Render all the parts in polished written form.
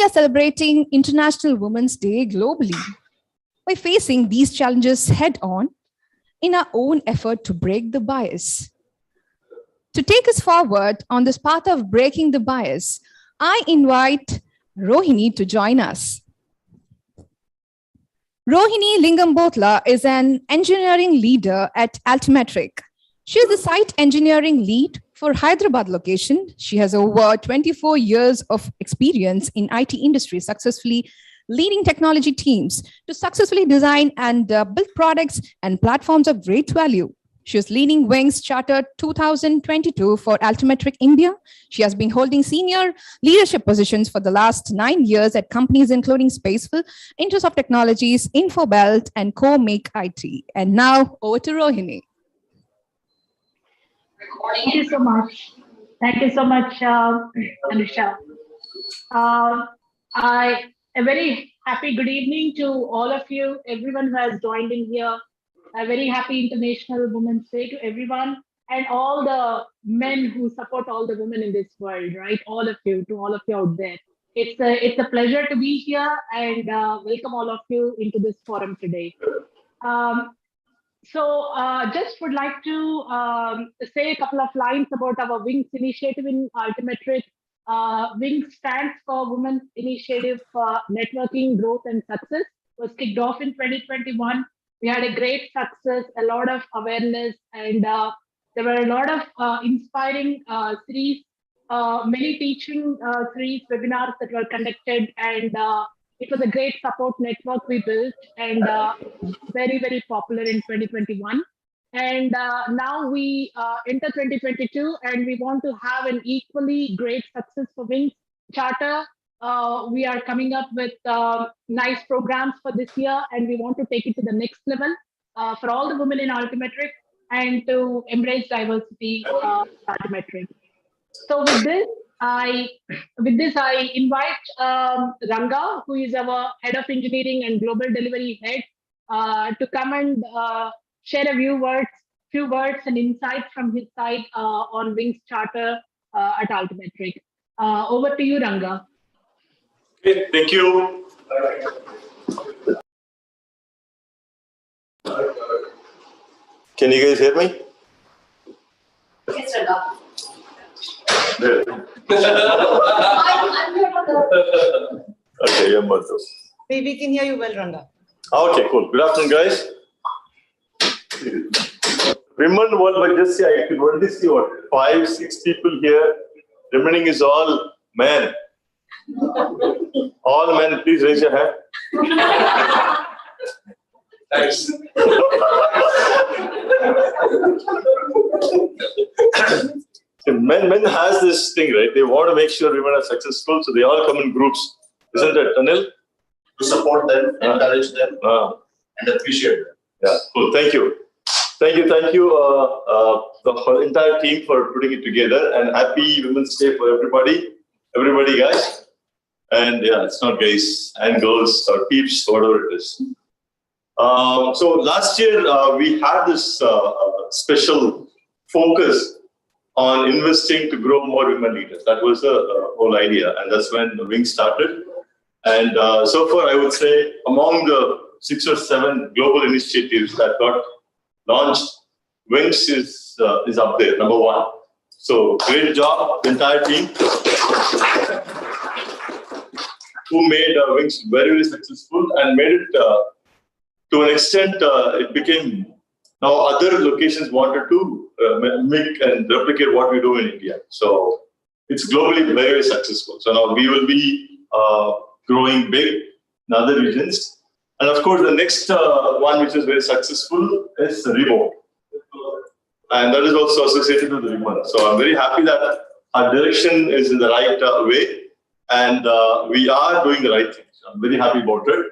We are celebrating International Women's Day globally by facing these challenges head-on in our own effort to break the bias. To take us forward on this path of breaking the bias, I invite Rohini to join us. Rohini Lingambotla is an engineering leader at Altimetric. She is the site engineering lead for Hyderabad location. She has over 24 years of experience in IT industry, successfully leading technology teams to successfully design and build products and platforms of great value. She is leading Wings Charter 2022 for Altimetric India. She has been holding senior leadership positions for the last 9 years at companies including Spaceful, Intersoft Technologies, Infobelt, and Co-Make IT. And now over to Rohini. Thank you so much. Thank you so much, Anusha. A very happy good evening to all of you, everyone who has joined in here. A very happy International Women's Day to everyone and all the men who support all the women in this world, right? All of you, to all of you out there. It's a pleasure to be here and welcome all of you into this forum today. Just would like to say a couple of lines about our Wings initiative in Altimetric. Wings stands for Women's Initiative for Networking, Growth and Success. Was kicked off in 2021. We had a great success, a lot of awareness, and there were a lot of inspiring series, many teaching series, webinars that were conducted, and it was a great support network we built, and very, very popular in 2021. And now we enter 2022, and we want to have an equally great success for Wings Charter. We are coming up with nice programs for this year, and we want to take it to the next level for all the women in Altimetric and to embrace diversity Altimetric. So with this, I invite Ranga, who is our head of engineering and global delivery head, to come and share a few words and insights from his side on Wings Charter at Altimetric. Over to you, Ranga. Okay, thank you. Can you guys hear me? Yes, Ranga. Okay, yeah, We can hear you well, Ranga. Okay, cool. Good afternoon, guys. Women world, but just say I could only see what 5-6 people here. Remaining is all men. All men, please raise your hand. Thanks. Men has this thing, right? They want to make sure women are successful, so they all come in groups. Isn't it, Anil? To support them, encourage them, and appreciate them. Yeah, cool. Thank you. Thank you, the whole entire team for putting it together, and happy Women's Day for everybody, guys. And yeah, it's not guys and girls or peeps, whatever it is. So last year we had this special focus on investing to grow more women leaders. That was the whole idea, and that's when the Wings started. And so far, I would say among the 6 or 7 global initiatives that got launched, Wings is up there, number 1. So great job, the entire team, who made Wings very, very successful and made it to an extent it became now other locations wanted to make and replicate what we do in India. So it's globally very, very successful. So now we will be growing big in other regions. And of course, the next one which is very successful is remote. And that is also associated with the women. So I'm very happy that our direction is in the right way. And we are doing the right things. I'm very happy about it.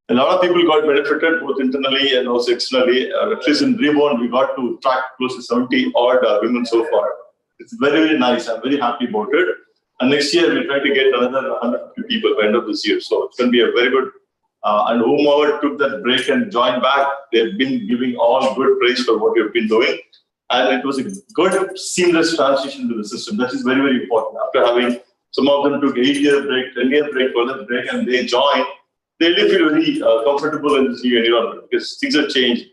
A lot of people got benefited both internally and also externally. At least in remote, we got to track close to 70 odd women so far. It's very, very nice. I'm very happy about it. And next year, we'll try to get another 150 people by the end of this year. So it's going to be a very good. And whomever took that break and joined back, they've been giving all good praise for what you've been doing. And it was a good, seamless transition to the system. That is very, very important. After having Some of them took 8-year break, 10-year break, 12-year break, and they joined. They really feel very comfortable in this new environment because things have changed.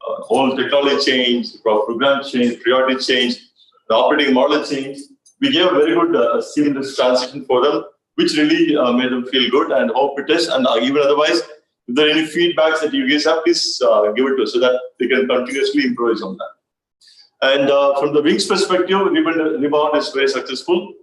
Whole technology changed, program changed, priority changed, the operating model changed. We gave a very good seamless transition for them, which really made them feel good, and hope it is. And even otherwise, if there are any feedbacks that you guys have, please give it to us so that we can continuously improvise on that. And from the Wings perspective, Rebound is very successful.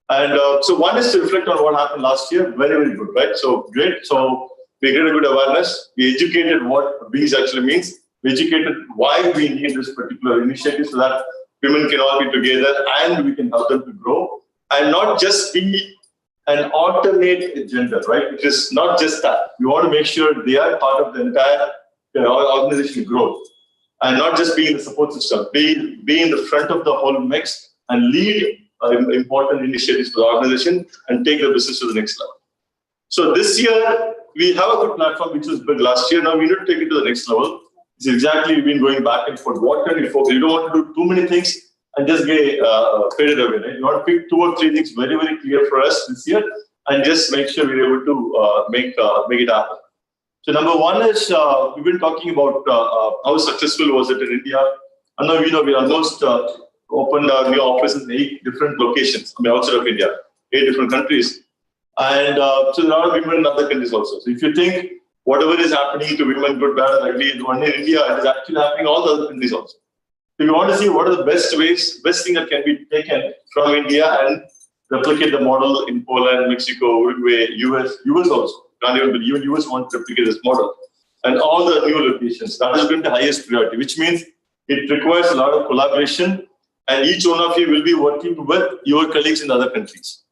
And so one is to reflect on what happened last year. Very, very good, right? So great. So we get a good awareness. We educated what Wings actually means. We educated why we need this particular initiative so that women can all be together and we can help them to grow and not just be an alternate agenda, right? It is not just that. We want to make sure they are part of the entire organization growth and not just be in the support system, be in the front of the whole mix and lead important initiatives for the organization and take the business to the next level. So this year, we have a good platform which was built last year. Now we need to take it to the next level. It's exactly we've been going back and forth. What can we focus? You don't want to do too many things and just get faded away. Right? You want to pick 2 or 3 things very, very clear for us this year and just make sure we're able to make it happen. So number one is we've been talking about how successful was it in India. And now we almost opened our new offices in 8 different locations. Outside of India, 8 different countries. And so there are women in other countries also. So if you think whatever is happening to women, good, bad, or ugly, only in India, it is actually happening in all the other countries also. So you want to see what are the best ways, best thing that can be taken from India and replicate the model in Poland, Mexico, Uruguay, US also. Can't even believe even US want to replicate this model. And all the new locations, that has been the highest priority, which means it requires a lot of collaboration and each one of you will be working with your colleagues in other countries.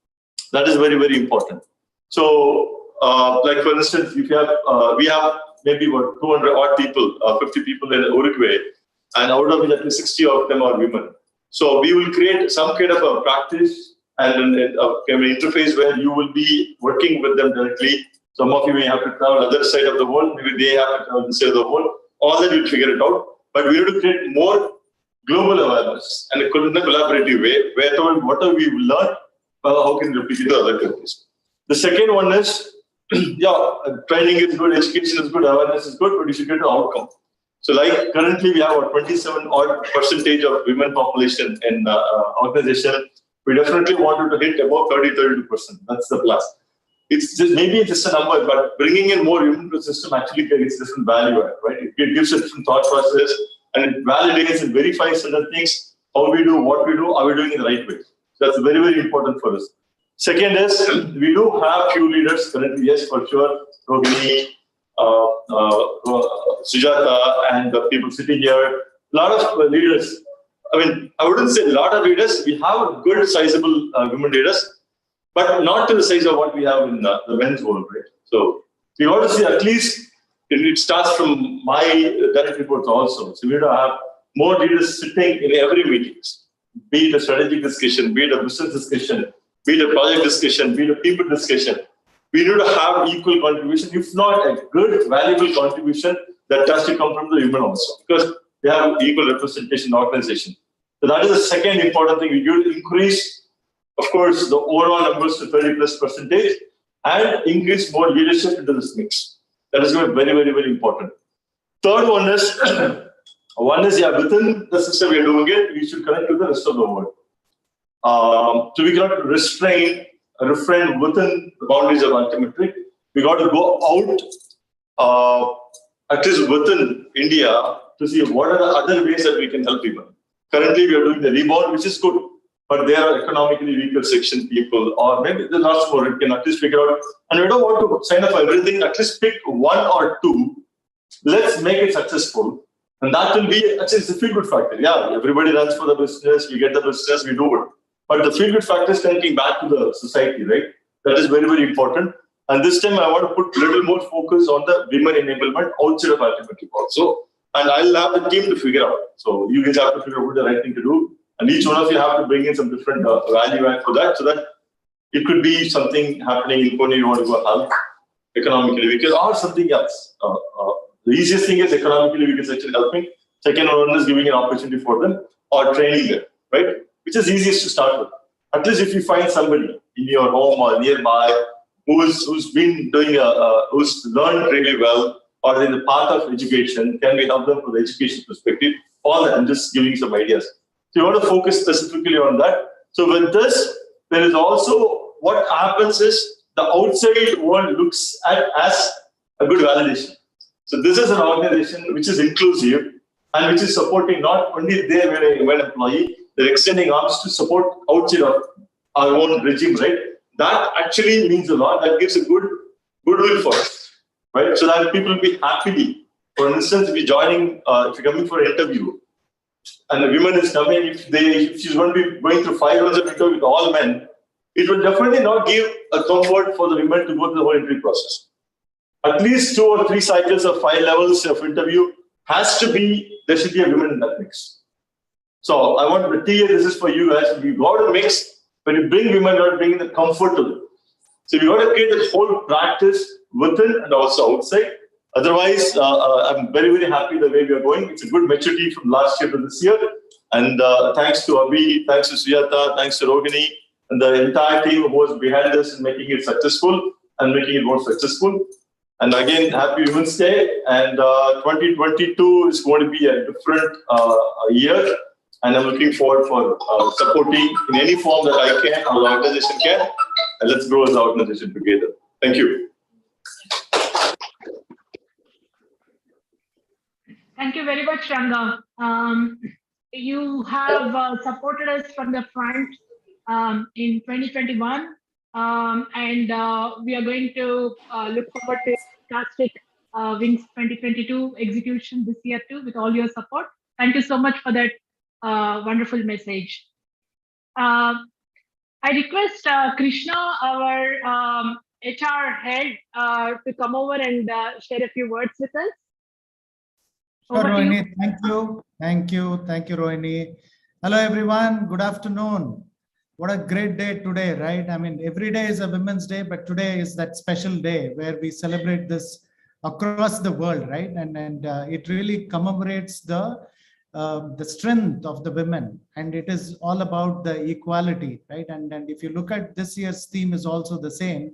That is very, very important. So, like for instance, if you have, we have maybe about 200 odd people, 50 people in Uruguay, and out of which at least 60 of them are women. So we will create some kind of a practice and an interface where you will be working with them directly. Some of you may have to travel other side of the world, maybe they have to travel this side of the world. All that we'll figure it out. But we need to create more global awareness and in a collaborative way, where whatever we've learned, how can we replicate to other countries. The second one is, training is good, education is good, awareness is good, but you should get the outcome. So like currently we have a 27% of women population in organization. We definitely wanted to hit about 30-32%. That's the plus. It's just maybe just a number, but bringing in more women to the system actually gets different value add, right? It gives a different thought process and it validates and verifies certain things, how we do, what we do, are we doing it the right way. So that's very, very important for us. Second is, we do have few leaders currently, yes, for sure, Rohini, Sujata, and the people sitting here. A lot of leaders. I mean, I wouldn't say a lot of leaders. We have good, sizable women leaders, but not to the size of what we have in the men's world, right? So we want to see at least, it starts from my direct reports also. So we need to have more leaders sitting in every meeting, be it a strategic discussion, be it a business discussion, be it a project discussion, be it a people discussion. We need to have equal contribution, if not a good, valuable contribution that has to come from the women also, because they have equal representation in the organization. So that is the second important thing. We need to increase, of course, the overall numbers to 30+% and increase more leadership into this mix. That is going to be very, very, very important. Third one is, within the system we are doing it, we should connect to the rest of the world. So we cannot refrain within the boundaries of Altimetric. We got to go out, at least within India, to see what are the other ways that we can help people. Currently, we are doing the Rebound, which is good, but they are economically weaker section people, or maybe there's lots more. We can at least figure out, and we don't want to sign up for everything. At least pick 1 or 2. Let's make it successful. And that will be, actually, it's a feel-good factor. Yeah, everybody runs for the business, we get the business, we do it. But the feel-good factor is connecting back to the society, right? That is very, very important. And this time, I want to put a little more focus on the women enablement outside of Altimetric also. And I'll have the team to figure out. So you guys have to figure out what the right thing to do. And each one of you have to bring in some different value add for that, so that it could be something happening in Pune, you want to go help economically weaker, or something else. The easiest thing is economically weaker section helping. Second one is giving an opportunity for them or training them, right? Which is easiest to start with. At least if you find somebody in your home or nearby who's been doing who's learned really well or in the path of education, can we help them from the education perspective? All that, I'm just giving some ideas. So you want to focus specifically on that. So with this, there is also what happens is the outside world looks at as a good validation. So this is an organization which is inclusive and which is supporting not only their when employee, they're extending arms to support outside of our own regime, right? That actually means a lot. That gives a goodwill for us, right? So that people will be happily. For instance, if you're coming for an interview, and the woman is coming, if she's going to be going through 5 rounds of interview with all men, it will definitely not give a comfort for the women to go through the whole interview process. At least 2 or 3 cycles of 5 levels of interview there should be a woman in that mix. So I want to tell you, this is for you guys. You got to mix, when you bring women, you got to bring the comfort to them. So you got to create this whole practice within and also outside. Otherwise, I'm very, very happy the way we are going. It's a good maturity from last year to this year. And thanks to Abhi, thanks to Sujata, thanks to Rohini, and the entire team who was behind this and making it successful and making it more successful. And again, happy Women's Day. And 2022 is going to be a different year. And I'm looking forward for supporting in any form that I can, or the organization can. And let's grow as an organization together. Thank you. Thank you very much, Ranga. You have supported us from the front in 2021, and we are going to look forward to fantastic Wings 2022 execution this year too, with all your support. Thank you so much for that wonderful message. I request Krishna, our HR head, to come over and share a few words with us. Sure, Rohini, thank you, Rohini. Hello, everyone. Good afternoon. What a great day today, right? I mean, every day is a Women's Day, but today is that special day where we celebrate this across the world, right? And it really commemorates the strength of the women, and it is all about the equality, right? And if you look at this year's theme is also the same,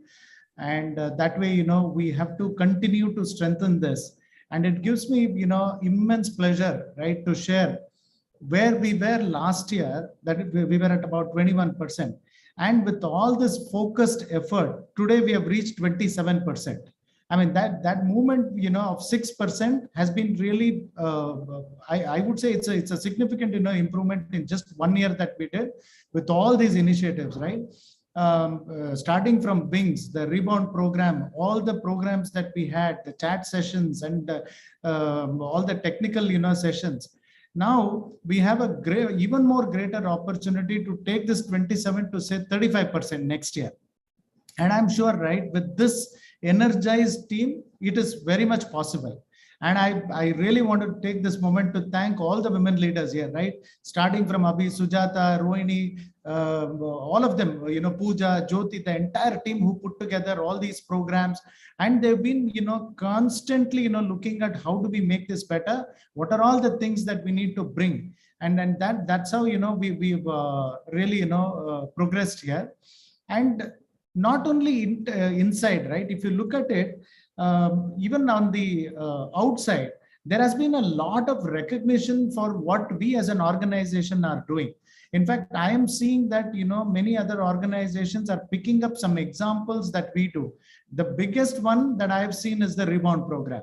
and that way, we have to continue to strengthen this. And it gives me, immense pleasure, right, to share where we were last year, that we were at about 21%. And with all this focused effort, today we have reached 27%. I mean, that movement, of 6% has been really, I would say it's a significant, improvement in just 1 year that we did with all these initiatives, right? Starting from Wings, the Rebound program, all the programs that we had, the chat sessions and all the technical, sessions. Now we have a even more greater opportunity to take this 27 to say 35% next year. And I'm sure, right, with this energized team, it is very much possible. And I really want to take this moment to thank all the women leaders here, right? Starting from Abhi, Sujata, Rohini, all of them, Pooja, Jyoti, the entire team who put together all these programs. And they've been, constantly, looking at how do we make this better? What are all the things that we need to bring? And then that's how, we've really, progressed here. And not only inside, right? If you look at it, even on the outside, there has been a lot of recognition for what we as an organization are doing. In fact, I am seeing that, many other organizations are picking up some examples that we do. The biggest one that I have seen is the Rebound program.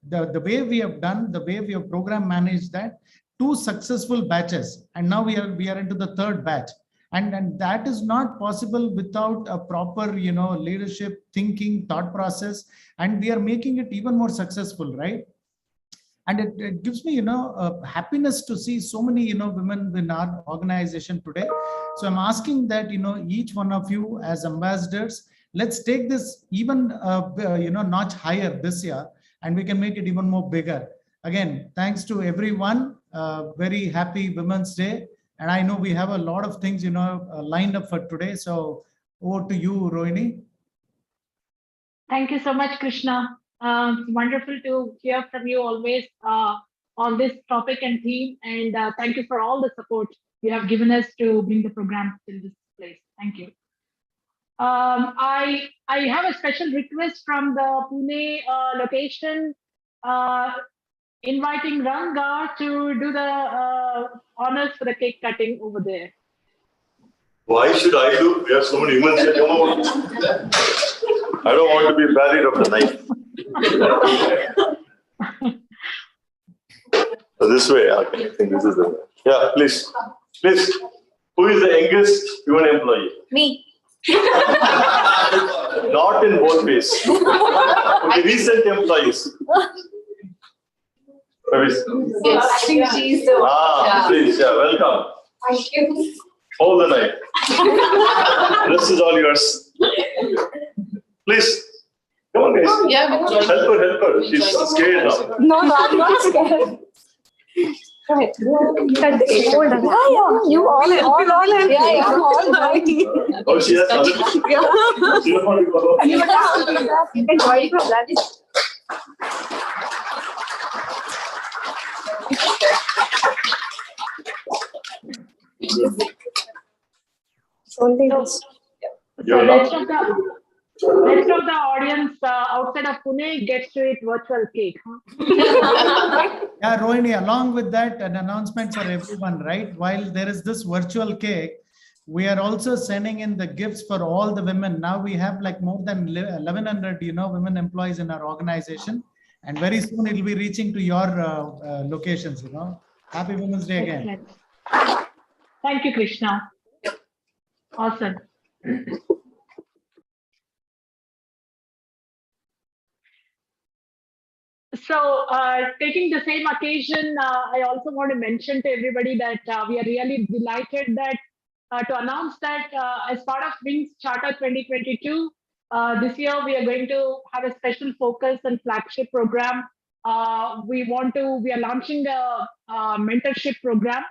The way we have done, the way we have program managed that, 2 successful batches, and now we are into the 3rd batch. And that is not possible without a proper, leadership, thinking, thought process, and we are making it even more successful, right? And it gives me, happiness to see so many, women in our organization today. So I'm asking that, each one of you as ambassadors, let's take this even, notch higher this year, and we can make it even more bigger. Again, thanks to everyone. Very happy Women's Day. And I know we have a lot of things, lined up for today. So over to you, Rohini. Thank you so much, Krishna. Wonderful to hear from you always on this topic and theme. And thank you for all the support you have given us to bring the program till this place. Thank you. I have a special request from the Pune location, inviting Ranga to do the honors for the cake cutting over there. Why should I do? We have so many humans here. Come on. I don't want to be buried of the knife. So this way, okay. I think this is the way. Yeah, please. Please. Who is the youngest human employee? Me. Not in both ways. Okay, recent employees. Yes, I think she's the one. Please, welcome. Thank you. Hold the knife. This is all yours. Please. Come on, guys. Yeah, Help her. She's scared now. No, I'm not scared. Right. Cut the cake. Hold on. Yeah. You all help. Yeah, I'm all right. Oh, she has other. Yeah. She don't want to go. You can join from that. Only this. So rest of the audience outside of Pune gets to eat virtual cake. Huh? Yeah, Rohini, along with that, an announcement for everyone, right? While there is this virtual cake, we are also sending in the gifts for all the women. Now we have like more than 1,100, women employees in our organization. And very soon it will be reaching to your locations, Happy Women's Day again. Excellent. Thank you, Krishna. Awesome. So, taking the same occasion, I also want to mention to everybody that we are really delighted that to announce that as part of Wings Charter 2022, this year we are going to have a special focus and flagship program. We are launching the mentorship program.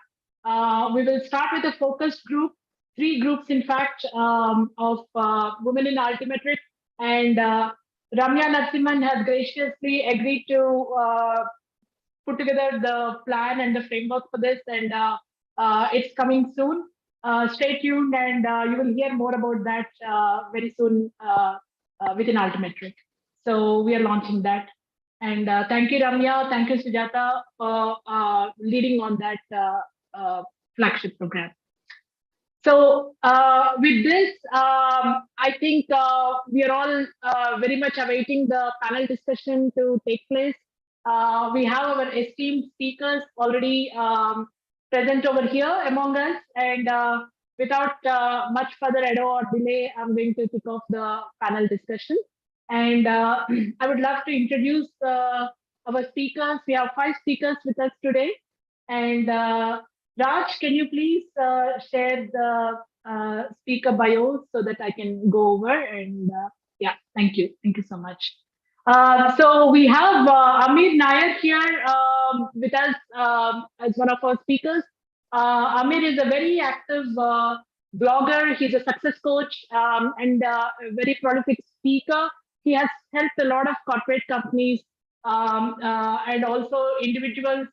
We will start with a focused group, 3 groups, in fact, of women in Altimetric, and Ramya Narasimhan has graciously agreed to put together the plan and the framework for this, and it's coming soon. Stay tuned, and you will hear more about that very soon within Altimetric. So we are launching that. And thank you, Ramya. Thank you, Sujata, for leading on that flagship program. So with this, I think we are all very much awaiting the panel discussion to take place. We have our esteemed speakers already present over here among us. And without much further ado or delay, I'm going to kick off the panel discussion. And I would love to introduce our speakers. We have 5 speakers with us today. And Raj, can you please share the speaker bios so that I can go over? And yeah, thank you. Thank you so much. So we have Amir Nair here with us as one of our speakers. Amir is a very active blogger. He's a success coach and a very prolific speaker. He has helped a lot of corporate companies and also individuals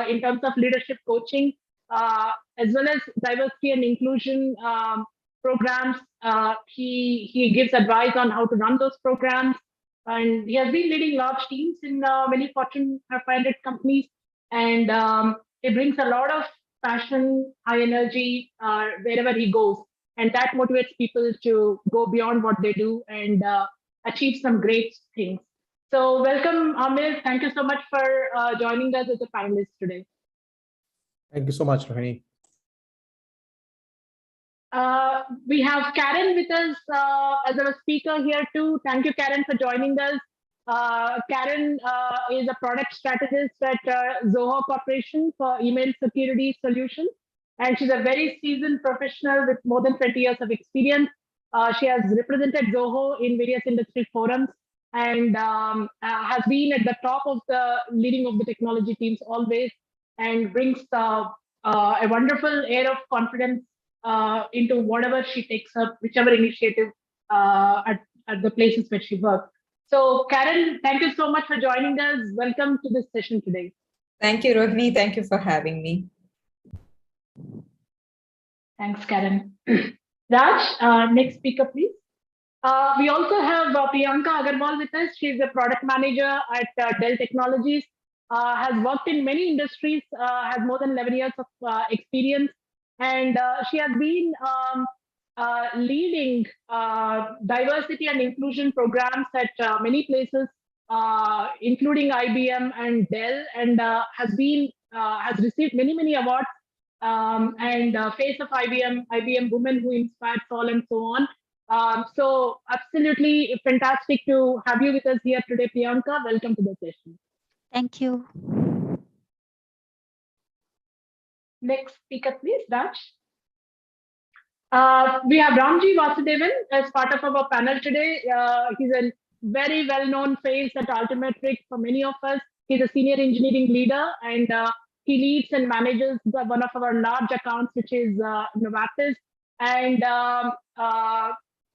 in terms of leadership coaching, as well as diversity and inclusion programs. He gives advice on how to run those programs. And he has been leading large teams in many Fortune 500 companies. And he brings a lot of passion, high energy wherever he goes. And that motivates people to go beyond what they do and achieve some great things. So welcome, Amir. Thank you so much for joining us as a panelist today. Thank you so much, Rohini. We have Karen with us as our speaker here too. Thank you, Karen, for joining us. Karen is a product strategist at Zoho Corporation for email security solutions. And she's a very seasoned professional with more than 20 years of experience. She has represented Zoho in various industry forums and has been at the top of the leading of the technology teams always, and brings a wonderful air of confidence into whatever she takes up, whichever initiative at the places where she works. So Karen, thank you so much for joining us. Welcome to this session today. Thank you, Rohini. Thank you for having me. Thanks, Karen. Raj, next speaker, please. We also have Priyanka Agarwal with us. She's a product manager at Dell Technologies, has worked in many industries, has more than 11 years of experience, and she has been leading diversity and inclusion programs at many places, including IBM and Dell, and has received many awards, and face of IBM Women Who Inspired All, and so on. So absolutely fantastic to have you with us here today, Priyanka. Welcome to the session. Thank you. Next speaker, please, Raj. We have Ramji Vasudevan as part of our panel today. He's a very well-known face at Altimetric for many of us. He's a senior engineering leader, and he leads and manages one of our large accounts, which is Novartis. And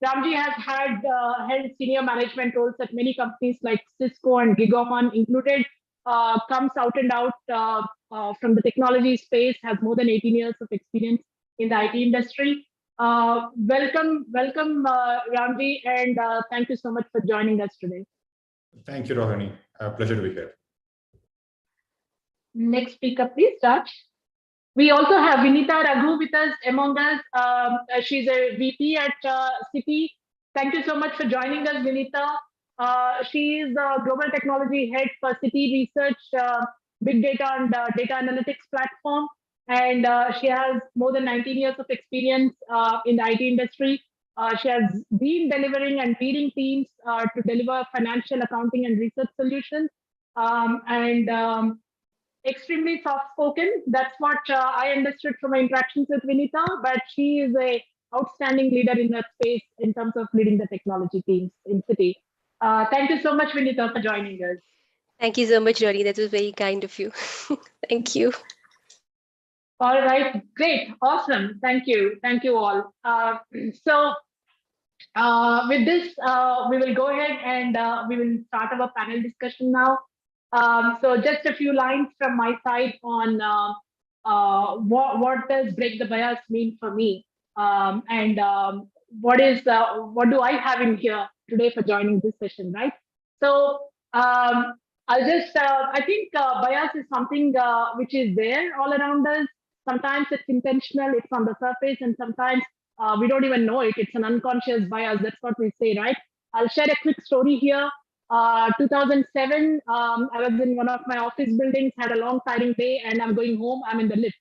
Ramji has held senior management roles at many companies like Cisco and Gigaon included. Comes out and out from the technology space, has more than 18 years of experience in the IT industry. Welcome, Ramji, and thank you so much for joining us today. Thank you, Rohini. Pleasure to be here. Next speaker, please, Raj. We also have Vinita Raghu with us among us. She's a VP at Citi. Thank you so much for joining us, Vinita. She is the Global Technology Head for Citi Research, Big Data and Data Analytics platform. And she has more than 19 years of experience in the IT industry. She has been delivering and leading teams to deliver financial accounting and research solutions. Extremely soft-spoken. That's what I understood from my interactions with Vinita, but she is an outstanding leader in that space in terms of leading the technology teams in Citi. Thank you so much, Vinita, for joining us. Thank you so much, Rory. That was very kind of you. Thank you. All right, great, awesome. Thank you all. With this, we will go ahead and we will start our panel discussion now. So just a few lines from my side on what does break the bias mean for me, and what do I have in here today for joining this session, right? So I'll just I think bias is something which is there all around us. Sometimes it's intentional, it's on the surface, and sometimes we don't even know it. It's an unconscious bias. That's what we say, right? I'll share a quick story here. 2007, I was in one of my office buildings, had a long tiring day, and I'm going home. I'm in the lift,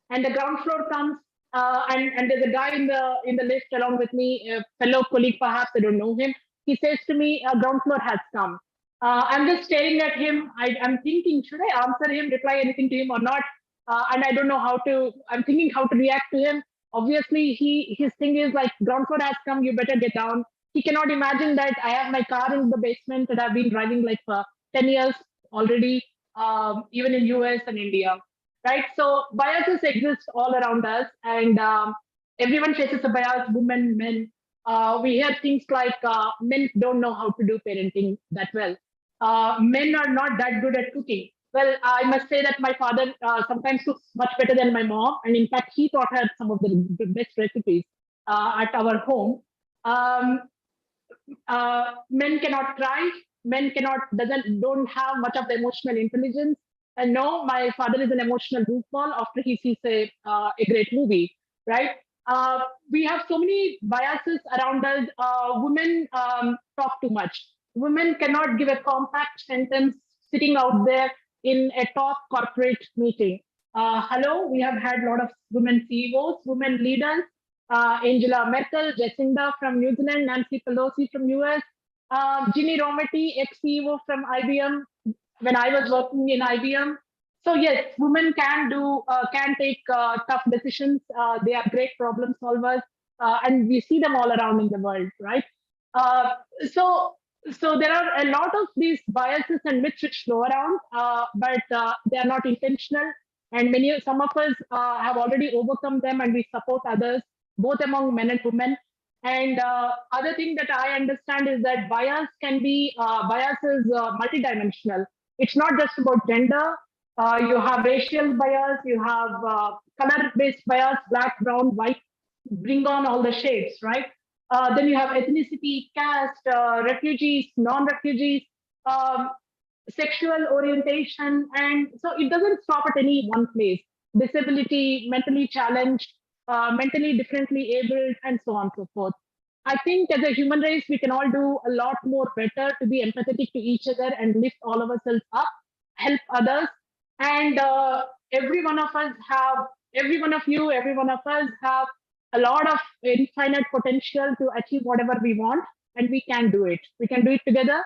and the ground floor comes, and there's a guy in the lift along with me, a fellow colleague, perhaps I don't know him. He says to me, "Ground floor has come." I'm just staring at him. I'm thinking, should I answer him, reply anything to him or not? And I don't know how to. I'm thinking how to react to him. Obviously, his thing is like, "Ground floor has come. You better get down." He cannot imagine that I have my car in the basement that I've been driving like for 10 years already, even in US and India, right? So biases exist all around us, and everyone faces a bias, women, men. We hear things like men don't know how to do parenting that well. Men are not that good at cooking. Well, I must say that my father sometimes cooks much better than my mom, and in fact, he taught her some of the best recipes at our home. Men cannot cry. Men don't have much of the emotional intelligence. And no, my father is an emotional goofball after he sees a great movie, right? We have so many biases around us. Women talk too much. Women cannot give a compact sentence sitting out there in a top corporate meeting. Hello, we have had a lot of women CEOs, women leaders, Angela Merkel, Jacinda from New Zealand, Nancy Pelosi from US, Ginny Rometty, ex-CEO from IBM, when I was working in IBM. So yes, women can take tough decisions. They are great problem solvers, and we see them all around in the world, right? So there are a lot of these biases and myths which flow around, but they are not intentional. And some of us have already overcome them, and we support others, both among men and women. And other thing that I understand is that bias is multidimensional. It's not just about gender. You have racial bias, you have color-based bias, black, brown, white. bring on all the shades, right? Then you have ethnicity, caste, refugees, non-refugees, um, sexual orientation, and so it doesn't stop at any one place. Disability, mentally challenged, mentally differently abled, and so on and so forth. I think as a human race, we can all do a lot more better to be empathetic to each other and lift all of ourselves up, help others, and every one of us have, every one of you, every one of us have a lot of infinite potential to achieve whatever we want, and we can do it. We can do it together.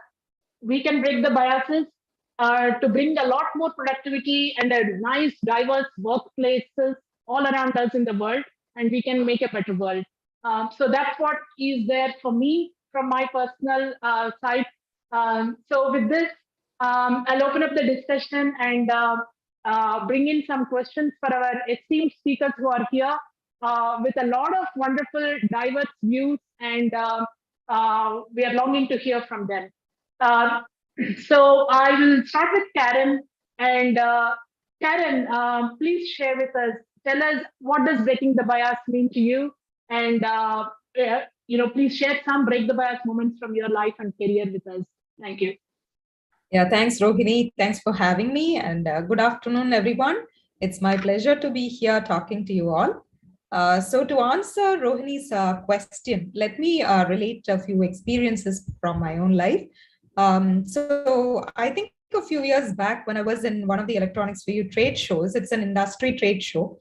We can break the biases to bring a lot more productivity and a nice, diverse workplaces all around us in the world, and we can make a better world. So that's what is there for me from my personal side. So with this, I'll open up the discussion and bring in some questions for our esteemed speakers who are here with a lot of wonderful, diverse views, and we are longing to hear from them. So I will start with Karen. And Karen, please share with us, tell us what does breaking the bias mean to you? And please share some break the bias moments from your life and career with us. Thank you. Yeah, thanks, Rohini. Thanks for having me. And good afternoon, everyone. It's my pleasure to be here talking to you all. So to answer Rohini's question, let me relate a few experiences from my own life. So I think a few years back when I was in one of the electronics review trade shows, it's an industry trade show,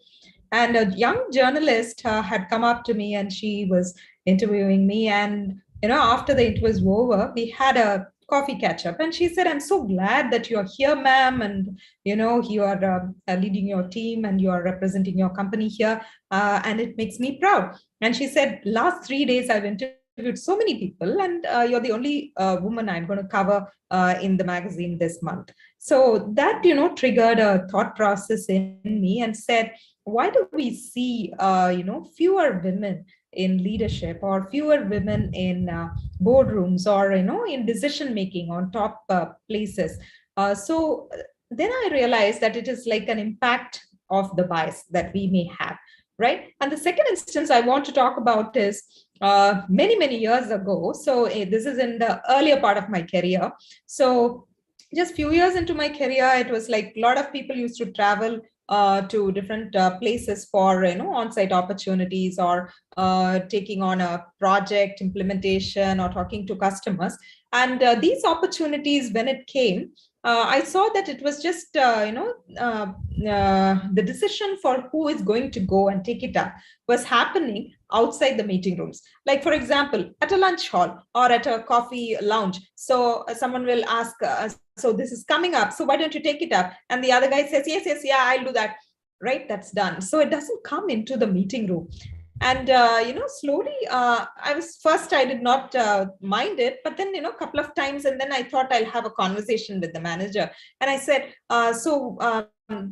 and a young journalist had come up to me and she was interviewing me. And, after the interview was over, we had a coffee catch up, and she said, "I'm so glad that you're here, ma'am. And, you are leading your team and you are representing your company here. And it makes me proud." And she said, "Last 3 days, I've interviewed so many people, and you're the only woman I'm going to cover in the magazine this month." So that, triggered a thought process in me and said, why do we see, fewer women in leadership, or fewer women in boardrooms, or, in decision making on top places? So then I realized that it is like an impact of the bias that we may have, right? And the second instance I want to talk about is many, many years ago. So this is in the earlier part of my career. So just few years into my career, it was like a lot of people used to travel to different places for on-site opportunities, or taking on a project implementation, or talking to customers. And these opportunities, when it came, I saw that it was just the decision for who is going to go and take it up was happening outside the meeting rooms. Like, for example, at a lunch hall or at a coffee lounge. So someone will ask, so this is coming up, so why don't you take it up? And the other guy says, yes, yeah, I'll do that. Right, that's done. So it doesn't come into the meeting room. And slowly, I did not mind it, but then a couple of times, and then I thought I'll have a conversation with the manager, and I said,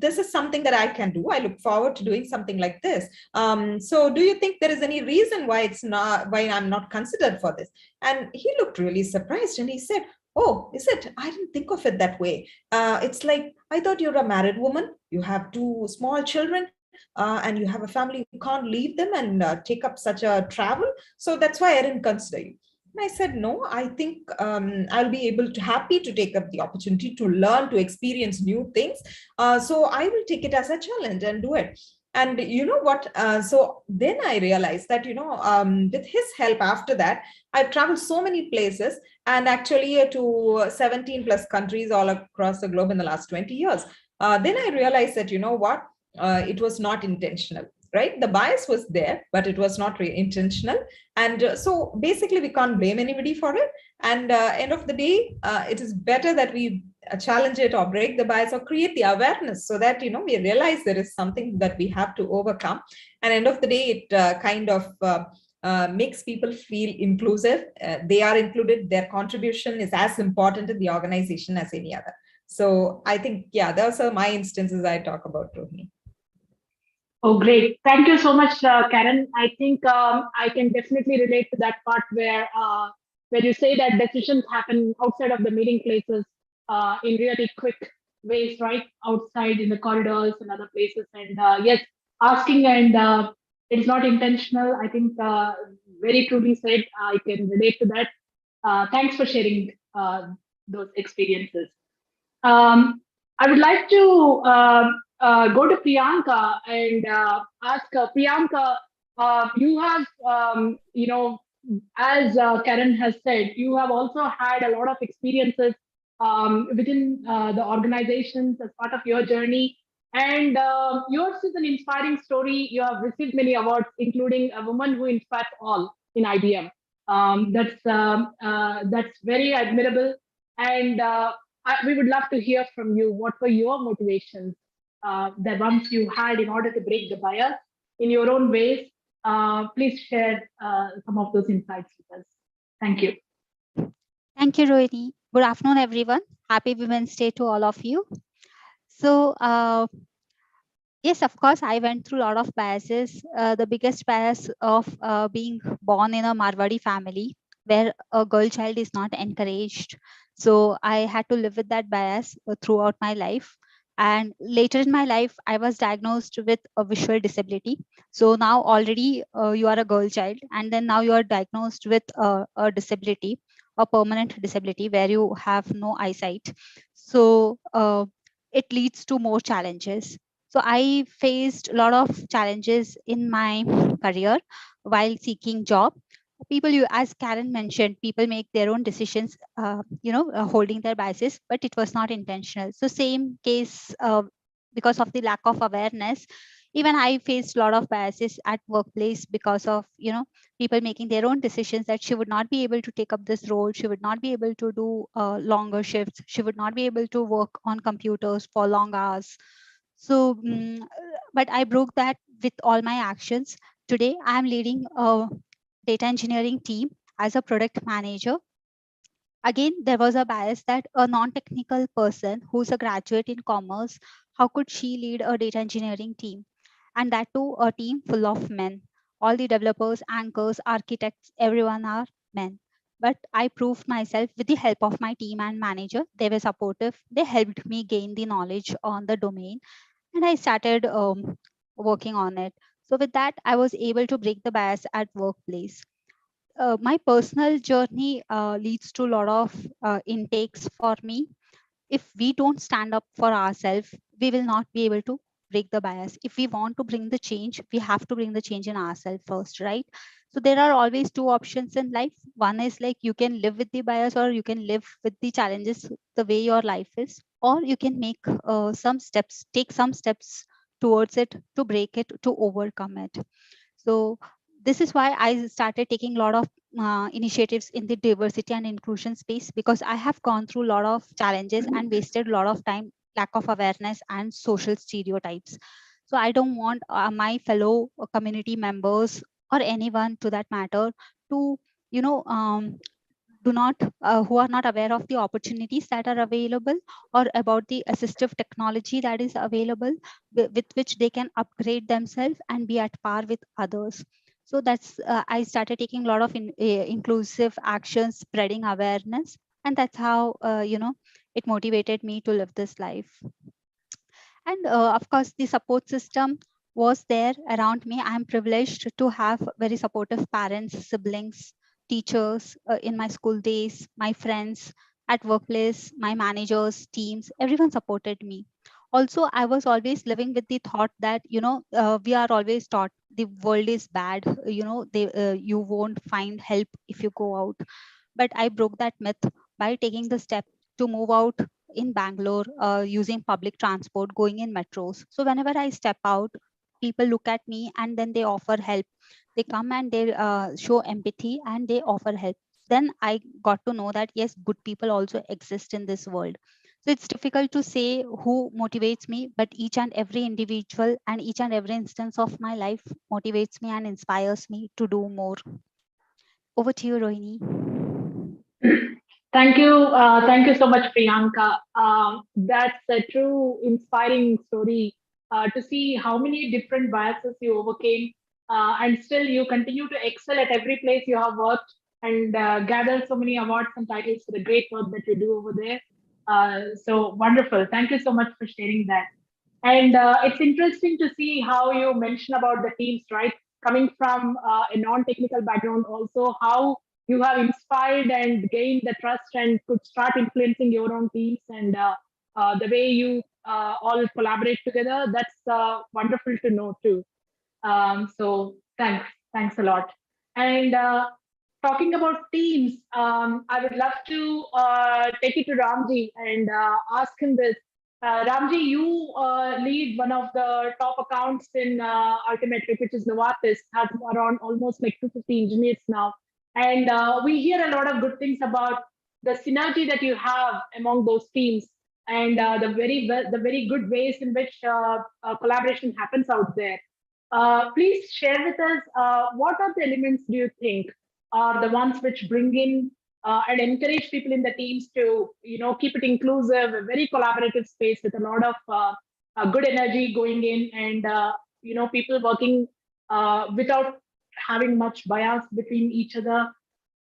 this is something that I can do. I look forward to doing something like this. So do you think there is any reason why I'm not considered for this? And he looked really surprised, and he said, "Oh, is it? I didn't think of it that way. It's like, I thought you're a married woman. You have 2 small children. And you have a family, you can't leave them and take up such a travel. So that's why I didn't consider you." And I said, "No, I think I'll be happy to take up the opportunity to learn, to experience new things. So I will take it as a challenge and do it." And you know what? So then I realized that, with his help after that, I've traveled so many places, and actually to 17 plus countries all across the globe in the last 20 years. Then I realized that, it was not intentional, right? The bias was there, but it was not intentional. And so basically we can't blame anybody for it. And end of the day, it is better that we challenge it, or break the bias, or create the awareness, so that, we realize there is something that we have to overcome. And end of the day, it kind of makes people feel inclusive. They are included. Their contribution is as important in the organization as any other. So I think, yeah, those are my instances I talk about, Rohini. Oh, great. Thank you so much, Karen. I think I can definitely relate to that part where you say that decisions happen outside of the meeting places in really quick ways, right? Outside in the corridors and other places. And yes, asking and It's not intentional. I think very truly said. I can relate to that. Thanks for sharing those experiences. I would like to go to Priyanka and ask Priyanka. You have, as Karen has said, you have also had a lot of experiences within the organizations as part of your journey. And yours is an inspiring story. You have received many awards, including a woman who inspires all in IBM. That's very admirable. And we would love to hear from you. What were your motivations, the ones you had in order to break the bias in your own ways? Please share some of those insights with us. Thank you. Thank you, Rohini. Good afternoon, everyone. Happy Women's Day to all of you. So, yes, of course, I went through a lot of biases. The biggest bias of being born in a Marwadi family where a girl child is not encouraged. So I had to live with that bias throughout my life. And later in my life, I was diagnosed with a visual disability. So now already you are a girl child, and then now you are diagnosed with a disability, a permanent disability where you have no eyesight. So it leads to more challenges. So I faced a lot of challenges in my career while seeking job. People, you as Karen mentioned, people make their own decisions, holding their biases, but it was not intentional. So same case, because of the lack of awareness, even I faced a lot of biases at workplace because of, people making their own decisions that she would not be able to take up this role. She would not be able to do longer shifts. She would not be able to work on computers for long hours. So, but I broke that with all my actions. Today, I'm leading a data engineering team as a product manager. Again, there was a bias that a non-technical person who's a graduate in commerce, how could she lead a data engineering team? And that too, a team full of men. All the developers, anchors, architects, everyone are men. But I proved myself with the help of my team and manager. They were supportive. They helped me gain the knowledge on the domain, and I started working on it. So with that, I was able to break the bias at workplace. My personal journey leads to a lot of intakes for me. If we don't stand up for ourselves, we will not be able to break the bias. If we want to bring the change, we have to bring the change in ourselves first, right? So there are always two options in life. One is like you can live with the bias, or you can live with the challenges the way your life is, or you can make take some steps towards it, to break it, to overcome it. So this is why I started taking a lot of initiatives in the diversity and inclusion space, because I have gone through a lot of challenges and wasted a lot of time, lack of awareness and social stereotypes. So I don't want my fellow community members or anyone to that matter to, do not who are not aware of the opportunities that are available, or about the assistive technology that is available, with which they can upgrade themselves and be at par with others. So that's I started taking a lot of inclusive actions, spreading awareness, and that's how it motivated me to live this life. And of course, the support system was there around me. I'm privileged to have very supportive parents, siblings, teachers in my school days, my friends at workplace, my managers, teams, everyone supported me. Also, I was always living with the thought that, we are always taught the world is bad, you won't find help if you go out. But I broke that myth by taking the step to move out in Bangalore, using public transport, going in metros. So whenever I step out, people look at me and then they offer help. They come and they show empathy and they offer help. Then I got to know that yes, good people also exist in this world. So it's difficult to say who motivates me, but each and every individual and each and every instance of my life motivates me and inspires me to do more. Over to you, Rohini. Thank you. Thank you so much, Priyanka. That's a true inspiring story to see how many different biases you overcame, and still you continue to excel at every place you have worked, and gather so many awards and titles for the great work that you do over there. So wonderful. Thank you so much for sharing that. And it's interesting to see how you mention about the teams, right? coming from a non-technical background also, how you have inspired and gained the trust and could start influencing your own teams, and the way you all collaborate together. That's wonderful to know too. So thanks a lot. And talking about teams, I would love to take it to Ramji and ask him this. Ramji, you lead one of the top accounts in Altimetric, which is Novartis, has around almost like 250 engineers now. And we hear a lot of good things about the synergy that you have among those teams, and the very good ways in which collaboration happens out there. Please share with us what are the elements do you think are the ones which bring in and encourage people in the teams to keep it inclusive, a very collaborative space with a lot of good energy going in, and people working without having much bias between each other.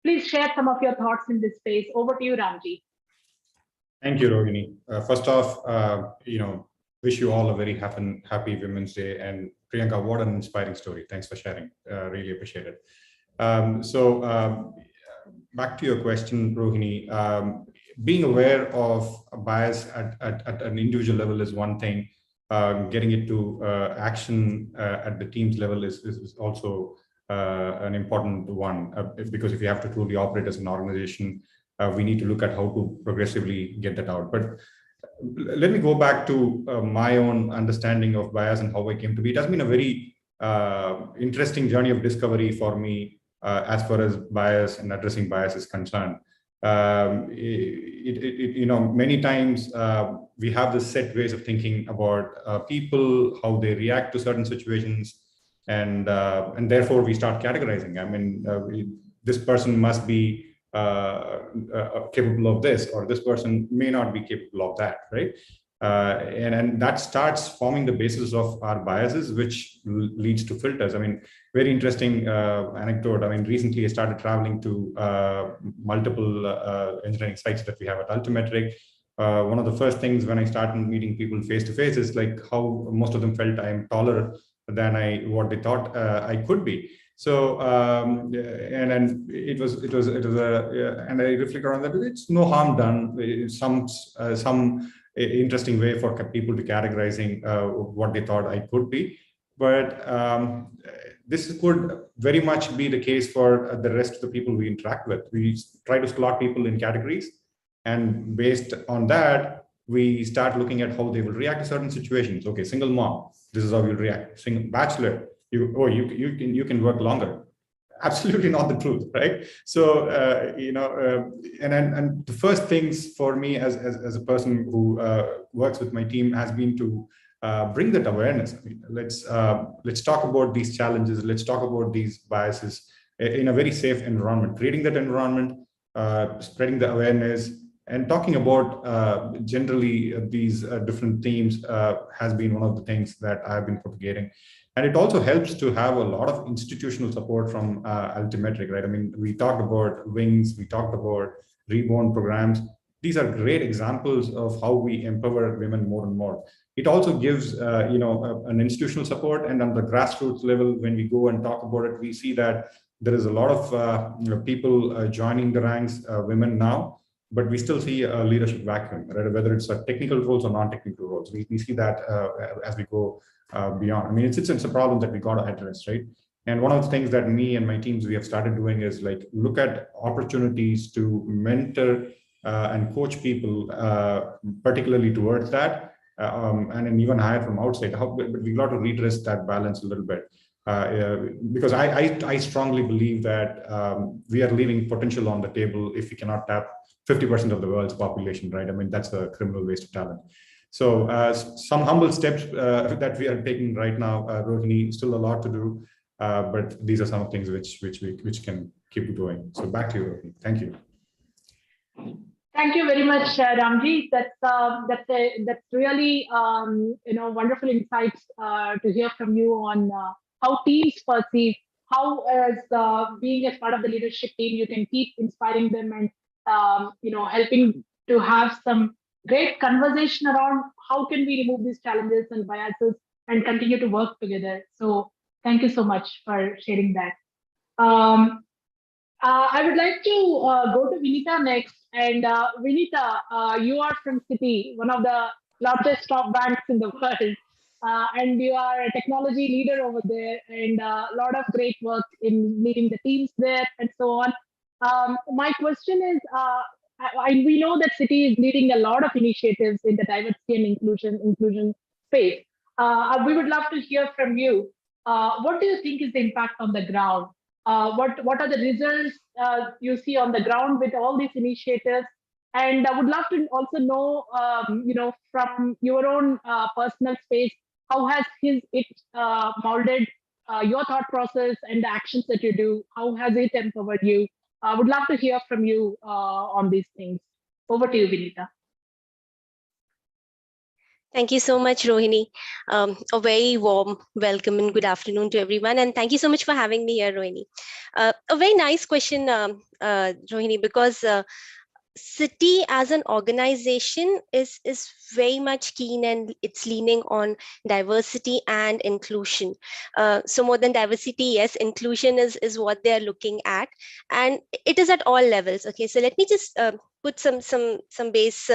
Please share some of your thoughts in this space. Over to you, Ramji. Thank you, Rohini. First off, wish you all a very happy Women's Day. And Priyanka, what an inspiring story. Thanks for sharing. Really appreciate it. Back to your question, Rohini. Being aware of bias at an individual level is one thing. Getting it to action at the team's level is also an important one, because if you have to truly operate as an organization, we need to look at how to progressively get that out. But let me go back to my own understanding of bias and how I came to be. It has been a very interesting journey of discovery for me as far as bias and addressing bias is concerned. Many times we have this set ways of thinking about people, how they react to certain situations, and therefore we start categorizing. I mean, this person must be capable of this, or this person may not be capable of that, right? And that starts forming the basis of our biases, which leads to filters. I mean, very interesting anecdote. I mean, recently I started traveling to multiple engineering sites that we have at Altimetric. One of the first things when I started meeting people face to face is like how most of them felt I am taller than what they thought I could be. So and it was and I reflect on that. It's no harm done. It's some interesting way for people to categorizing what they thought I could be. But this could very much be the case for the rest of the people we interact with. We try to slot people in categories, and based on that, we start looking at how they will react to certain situations. Okay, single mom, this is how you react. Single bachelor, you can work longer. Absolutely not the truth, right? So and the first things for me as a person who works with my team has been to bring that awareness. I mean, let's talk about these challenges. Let's talk about these biases in a very safe environment. Creating that environment, spreading the awareness, and talking about generally these different themes has been one of the things that I've been propagating. And it also helps to have a lot of institutional support from Altimetric, right? I mean, we talked about Wings, we talked about Reborn programs. These are great examples of how we empower women more and more. It also gives, an institutional support, and on the grassroots level, when we go and talk about it, we see that there is a lot of people joining the ranks, women now, but we still see a leadership vacuum, right? Whether it's technical roles or non-technical roles. We see that as we go beyond. I mean, it's a problem that we got to address, right? And one of the things that me and my teams, we have started doing is like look at opportunities to mentor and coach people, particularly towards that, and then even hire from outside. But we got to redress that balance a little bit, because I strongly believe that we are leaving potential on the table if we cannot tap 50% of the world's population, right? I mean, that's a criminal waste of talent. So some humble steps that we are taking right now, Rohini, still a lot to do, but these are some things which can keep going. So back to you, Rohini. Thank you. Thank you very much, Ramji. That's really wonderful insights to hear from you on how teams perceive, how as being as part of the leadership team, you can keep inspiring them and helping to have some great conversation around how can we remove these challenges and biases and continue to work together. So Thank you so much for sharing that. I would like to go to Vinita next. And Vinita, you are from Citi, one of the largest top banks in the world. And you are a technology leader over there, and a lot of great work in leading the teams there and so on. My question is, we know that Citi is leading a lot of initiatives in the diversity and inclusion space. We would love to hear from you. What do you think is the impact on the ground? What are the results you see on the ground with all these initiatives? And I would love to also know, from your own personal space, how has it molded your thought process and the actions that you do? How has it empowered you? I would love to hear from you on these things. Over to you, Vinita. Thank you so much, Rohini. A very warm welcome and good afternoon to everyone. And thank you so much for having me here, Rohini. A very nice question, Rohini, because Citi as an organization is very much keen, and it's leaning on diversity and inclusion. So more than diversity, yes, inclusion is what they're looking at, and it is at all levels. Okay, so let me just put some base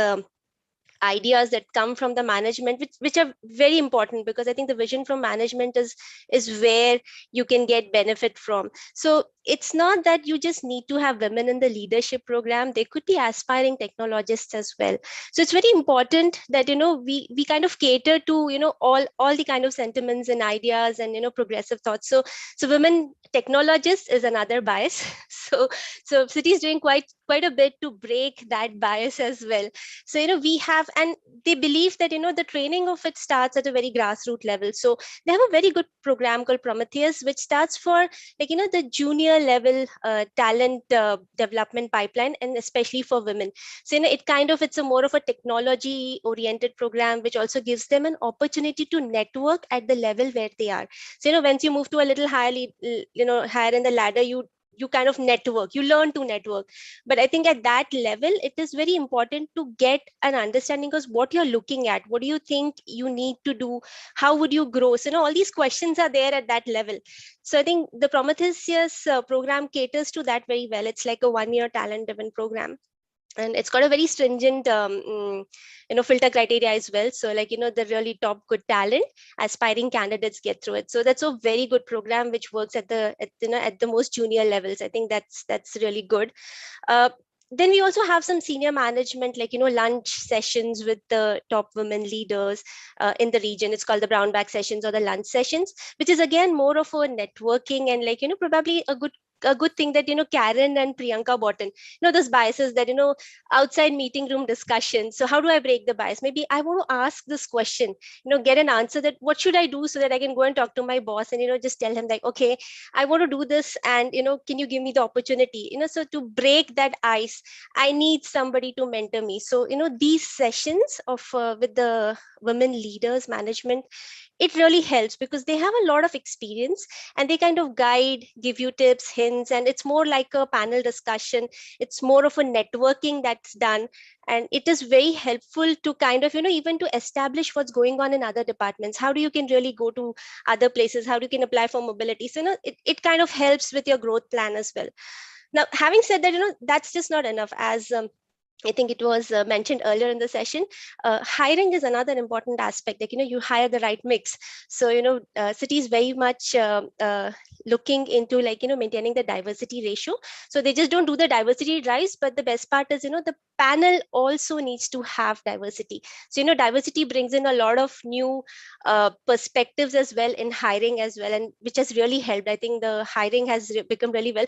ideas that come from the management, which are very important, because I think the vision from management is where you can get benefit from. So it's not that you just need to have women in the leadership program. They could be aspiring technologists as well. So it's very important that we kind of cater to all the kind of sentiments and ideas and progressive thoughts. So women technologists is another bias. So Citi is doing quite a bit to break that bias as well. So we have, and they believe that the training of it starts at a very grassroots level. So they have a very good program called Prometheus, which starts for the junior level talent development pipeline, and especially for women. So it's a more of a technology oriented program, which also gives them an opportunity to network at the level where they are. So once you move to a little higher higher in the ladder, you kind of network, you learn to network. But I think at that level, it is very important to get an understanding of what you're looking at. What do you think you need to do? How would you grow? So all these questions are there at that level. So I think the Prometheus program caters to that very well. It's like a 1-year talent driven program, and it's got a very stringent filter criteria as well. So the really top good talent aspiring candidates get through it. So that's a very good program which works at the most junior levels. I think that's really good. Then we also have some senior management, lunch sessions with the top women leaders in the region. It's called the brown bag sessions or the lunch sessions, which is again more of a networking and probably a good thing that Karen and Priyanka bought in. Those biases that outside meeting room discussion. So how do I break the bias? Maybe I want to ask this question, get an answer that what should I do so that I can go and talk to my boss and just tell him like, okay, I want to do this, and can you give me the opportunity? So to break that ice, I need somebody to mentor me. So these sessions of with the women leaders management, it really helps because they have a lot of experience and they kind of guide, give you tips, hints, and it's more like a panel discussion. It's more of a networking that's done, and it is very helpful to kind of even to establish what's going on in other departments. How do you can really go to other places? How do you can apply for mobility? So it kind of helps with your growth plan as well. Now, having said that, that's just not enough. As I think it was mentioned earlier in the session, hiring is another important aspect. Like, you hire the right mix. So, Citi is very much looking into maintaining the diversity ratio. So they just don't do the diversity drives, but the best part is, the panel also needs to have diversity. So, diversity brings in a lot of new perspectives as well in hiring as well, and which has really helped. I think the hiring has become really well.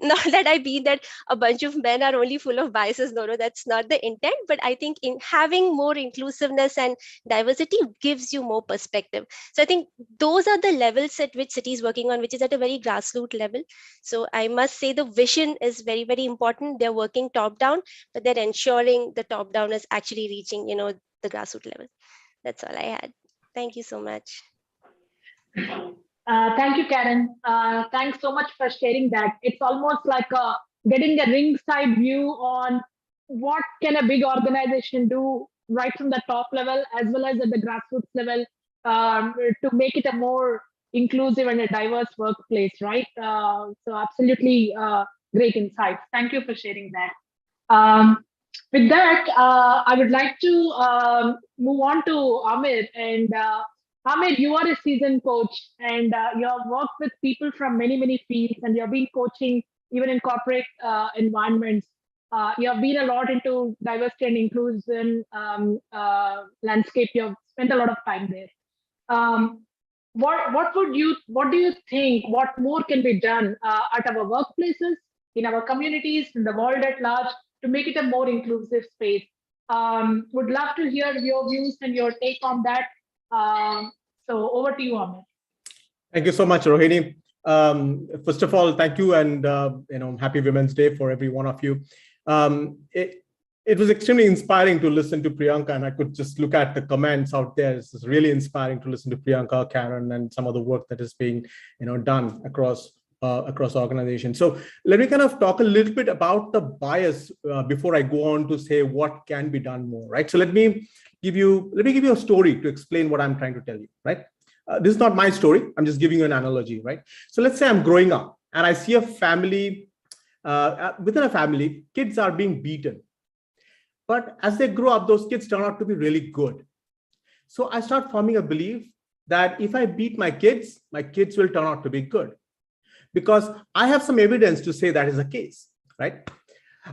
Not that I mean that a bunch of men are only full of biases. No, that's not the intent. But I think in having more inclusiveness and diversity gives you more perspective. So I think those are the levels at which Citi is working on, which is at a very grassroots level. So I must say the vision is very, very important. They're working top down, but they're ensuring the top down is actually reaching, the grassroots level. That's all I had. Thank you so much. Thank you, Karen. Thanks so much for sharing that. It's almost like getting a ringside view on what can a big organization do right from the top level as well as at the grassroots level to make it a more inclusive and a diverse workplace, right? So absolutely great insights. Thank you for sharing that. With that, I would like to move on to Amir. And Amir, you are a seasoned coach, and you have worked with people from many, many fields, and you have been coaching even in corporate environments. You have been a lot into diversity and inclusion landscape. You have spent a lot of time there. What do you think? What more can be done at our workplaces, in our communities, in the world at large, to make it a more inclusive space? Would love to hear your views and your take on that. So over to you, Amir. Thank you so much, Rohini. First of all, thank you, and happy Women's Day for every one of you. It was extremely inspiring to listen to Priyanka, and I could just look at the comments out there. It's really inspiring to listen to Priyanka, Karen, and some of the work that is being done across organizations. So let me kind of talk a little bit about the bias before I go on to say what can be done more, right? So let me give you a story to explain what I'm trying to tell you, right? This is not my story. I'm just giving you an analogy, right? So let's say I'm growing up and I see a family, within a family, kids are being beaten. But as they grow up, those kids turn out to be really good. So I start forming a belief that if I beat my kids will turn out to be good, because I have some evidence to say that is the case, right?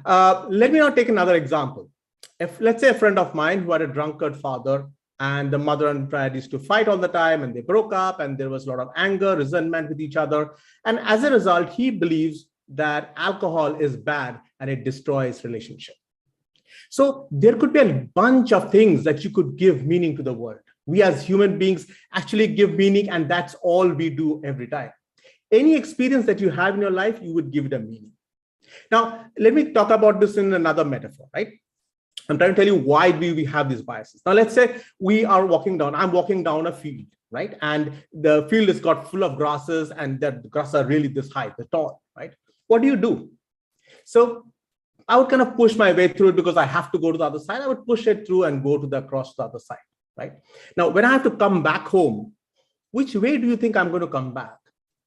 Let me now take another example. If let's say a friend of mine who had a drunkard father, and the mother and dad used to fight all the time, and they broke up, and there was a lot of anger, resentment with each other. And as a result, he believes that alcohol is bad and it destroys relationship. So there could be a bunch of things that you could give meaning to the world. We as human beings actually give meaning, and that's all we do every time. Any experience that you have in your life, you would give it a meaning. Now, let me talk about this in another metaphor, right? I'm trying to tell you why we have these biases. Now, let's say I'm walking down a field, right? And the field is got full of grasses, and the grasses are really this high, they're tall, right? What do? So I would kind of push my way through it because I have to go to the other side. I would push it through and go across the other side, right? Now, when I have to come back home, which way do you think I'm going to come back?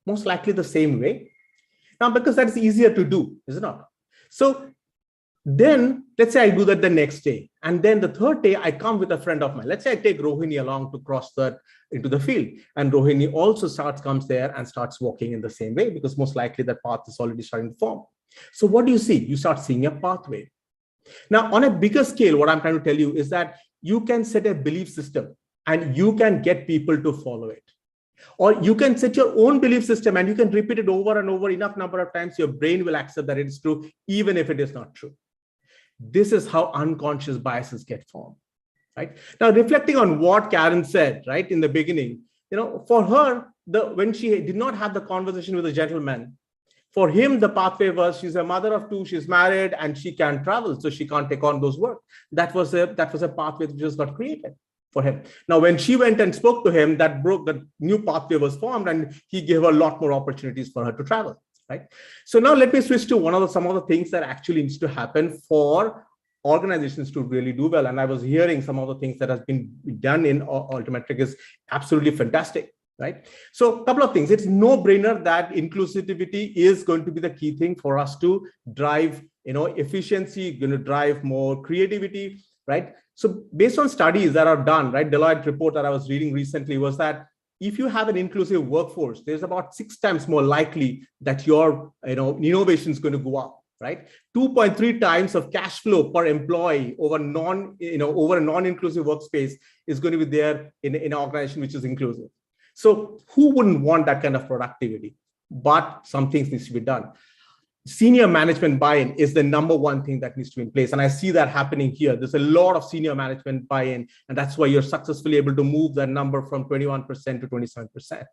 Most likely the same way. Now, because that's easier to do, is it not? So then let's say I do that the next day. And then the third day, I come with a friend of mine. Let's say I take Rohini along to cross into the field. And Rohini also comes there and starts walking in the same way, because most likely that path is already starting to form. So what do you see? You start seeing a pathway. Now, on a bigger scale, what I'm trying to tell you is that you can set a belief system and you can get people to follow it. Or you can set your own belief system and you can repeat it over and over enough number of times, your brain will accept that it is true, even if it is not true. This is how unconscious biases get formed, right? Now, reflecting on what Karen said, right, in the beginning, for her, when she did not have the conversation with a gentleman, for him, the pathway was she's a mother of two, she's married, and she can't travel, so she can't take on those work. That was a pathway that just got created for him. Now, when she went and spoke to him, that new pathway was formed, and he gave her a lot more opportunities for her to travel, right? So now let me switch to some of the things that actually needs to happen for organizations to really do well. And I was hearing some of the things that has been done in Altimetric is absolutely fantastic. Right. So a couple of things. It's no brainer that inclusivity is going to be the key thing for us to drive, efficiency, going to drive more creativity, right? So based on studies that are done, right, Deloitte report that I was reading recently was that if you have an inclusive workforce, there's about 6 times more likely that your, innovation is going to go up, right? 2.3 times of cash flow per employee over a non-inclusive workspace is going to be there in an organization which is inclusive. So who wouldn't want that kind of productivity? But some things needs to be done. Senior management buy-in is the number one thing that needs to be in place. And I see that happening here. There's a lot of senior management buy-in, and that's why you're successfully able to move that number from 21% to 27%.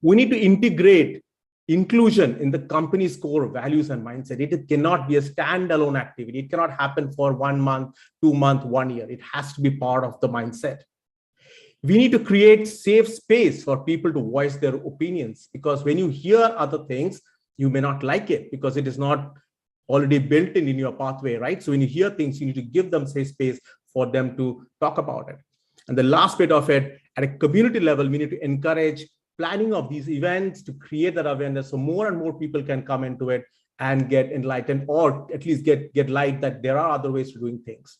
We need to integrate inclusion in the company's core values and mindset. It cannot be a standalone activity. It cannot happen for 1 month, 2 months, 1 year. It has to be part of the mindset. We need to create safe space for people to voice their opinions, because when you hear other things, you may not like it because it is not already built in your pathway, right? So when you hear things, you need to give them safe space for them to talk about it. And the last bit of it, at a community level, we need to encourage planning of these events to create that awareness so more and more people can come into it and get enlightened, or at least get light that there are other ways to doing things.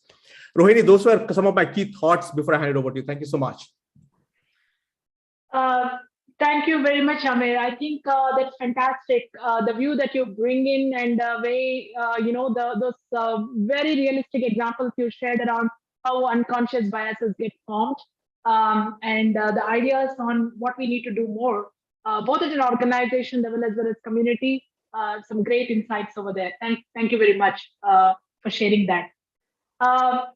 Rohini, those were some of my key thoughts before I hand it over to you. Thank you so much. Thank you very much, Amir. I think that's fantastic. The view that you bring in and the way, those very realistic examples you shared around how unconscious biases get formed, and the ideas on what we need to do more, both at an organization level as well as community. Some great insights over there. Thank you very much for sharing that.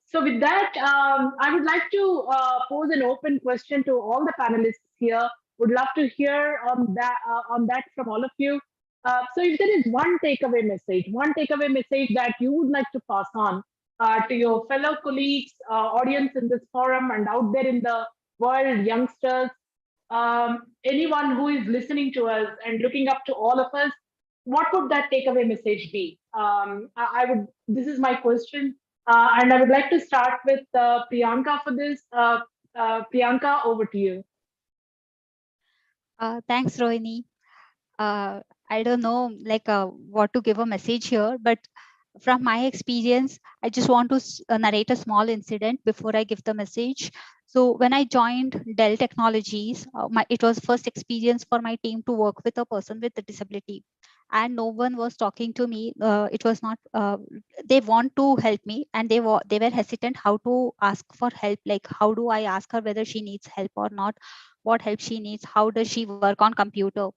So with that, I would like to pose an open question to all the panelists here. Would love to hear on that from all of you. So if there is one takeaway message that you would like to pass on to your fellow colleagues, audience in this forum, and out there in the world, youngsters, anyone who is listening to us and looking up to all of us, what would that takeaway message be? This is my question. And I would like to start with Priyanka for this. Priyanka, over to you. Thanks, Rohini. I don't know what to give a message here, but from my experience, I just want to narrate a small incident before I give the message. So when I joined Dell Technologies, it was first experience for my team to work with a person with a disability. And no one was talking to me. It was not, they want to help me, and they were hesitant how to ask for help. Like, how do I ask her whether she needs help or not? What help she needs? How does she work on computer?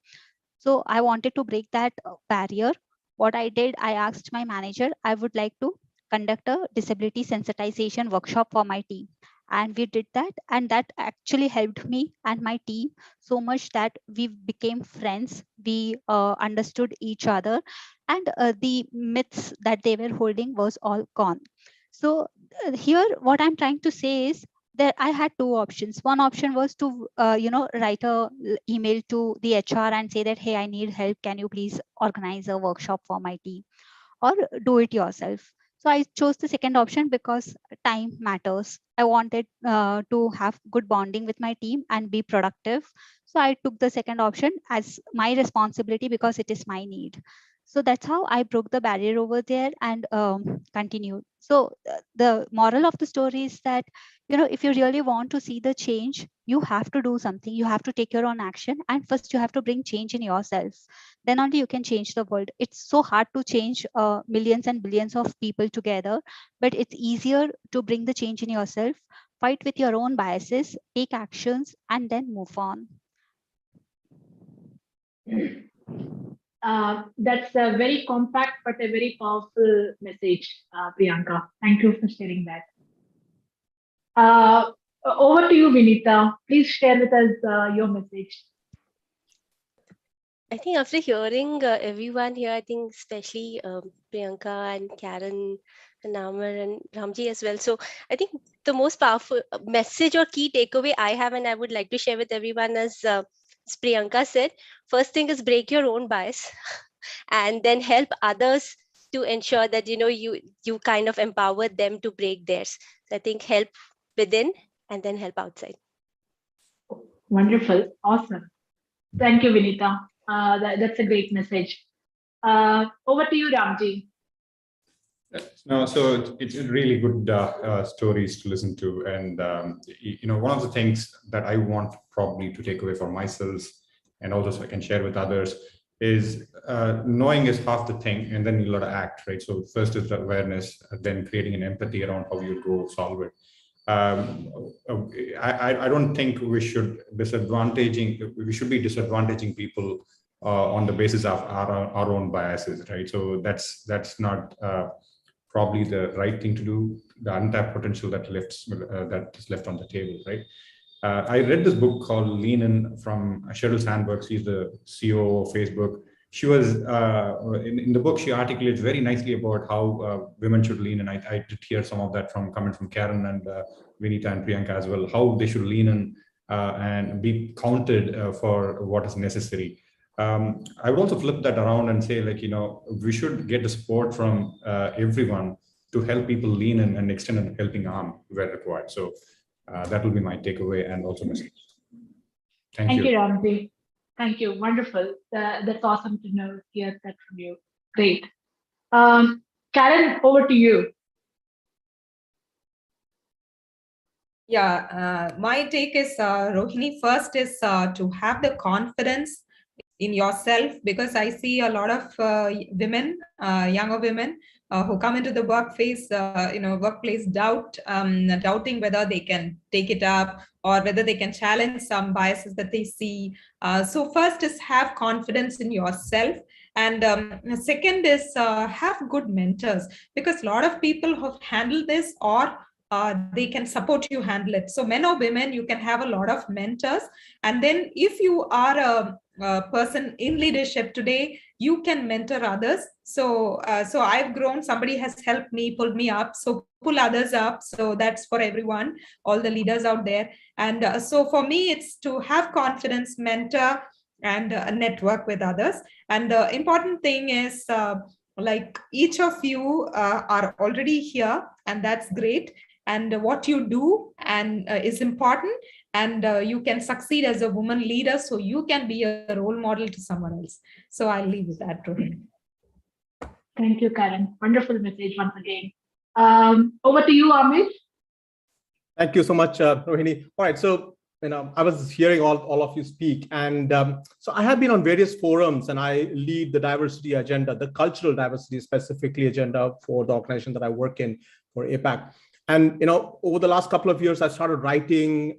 So I wanted to break that barrier. What I did, I asked my manager, I would like to conduct a disability sensitization workshop for my team. And we did that, and that actually helped me and my team so much that we became friends. We understood each other, and the myths that they were holding was all gone. So here, what I'm trying to say is that I had two options. One option was to, write a email to the HR and say that, hey, I need help. Can you please organize a workshop for my team, or do it yourself? So I chose the second option because time matters. I wanted to have good bonding with my team and be productive. So I took the second option as my responsibility because it is my need. So that's how I broke the barrier over there and continued. So the moral of the story is that, if you really want to see the change, you have to do something. You have to take your own action. And first you have to bring change in yourself. Then only you can change the world. It's so hard to change millions and billions of people together, but it's easier to bring the change in yourself, fight with your own biases, take actions, and then move on. That's a very compact but a very powerful message, Priyanka. Thank you for sharing that. Over to you, Vinita. Please share with us your message. I think after hearing everyone here, I think especially Priyanka and Karen and Amar and Ramji as well. So I think the most powerful message or key takeaway I have, and I would like to share with everyone, is as Priyanka said, first thing is break your own bias and then help others to ensure that, you kind of empower them to break theirs. So I think help within and then help outside. Wonderful. Awesome. Thank you, Vinita. That's a great message. Over to you, Ramji. No, so it's really good stories to listen to, and one of the things that I want probably to take away for myself, and also so I can share with others, is knowing is half the thing, and then you got to act, right? So first is the awareness, then creating an empathy around how you go solve it. I don't think we should be disadvantaging people on the basis of our own biases, right? So that's not probably the right thing to do. The untapped potential that is left on the table, right? I read this book called Lean In from Sheryl Sandberg. She's the CEO of Facebook. She was in the book, she articulates very nicely about how women should lean in. I did hear some of that coming from Karen and Vinita and Priyanka as well, how they should lean in and be counted for what is necessary. I would also flip that around and say, we should get the support from everyone to help people lean in and extend a helping arm where required. So that will be my takeaway and also message. Thank you, you. Ramji. Thank you. Wonderful. That's awesome to know. Hear that from you. Great. Karen, over to you. Yeah, my take is, Rohini, first is to have the confidence in yourself, because I see a lot of women, younger women, who come into the workplace doubting whether they can take it up or whether they can challenge some biases that they see. So first is have confidence in yourself. And second is have good mentors, because a lot of people have handled this, or they can support you handle it. So men or women, you can have a lot of mentors. And then if you are a person in leadership today, you can mentor others. So I've grown, somebody has helped me, pulled me up, so pull others up. So that's for everyone, all the leaders out there. And so for me, it's to have confidence, mentor, and network with others. And the important thing is, like each of you are already here, and that's great. And what you do and is important, and you can succeed as a woman leader, so you can be a role model to someone else. So I'll leave with that, Rohini. Thank you, Karen. Wonderful message once again. Over to you, Amit. Thank you so much, Rohini. All right, so I was hearing all of you speak, and so I have been on various forums, and I lead the diversity agenda, the cultural diversity specifically agenda for the organization that I work in for APAC. And over the last couple of years, I started writing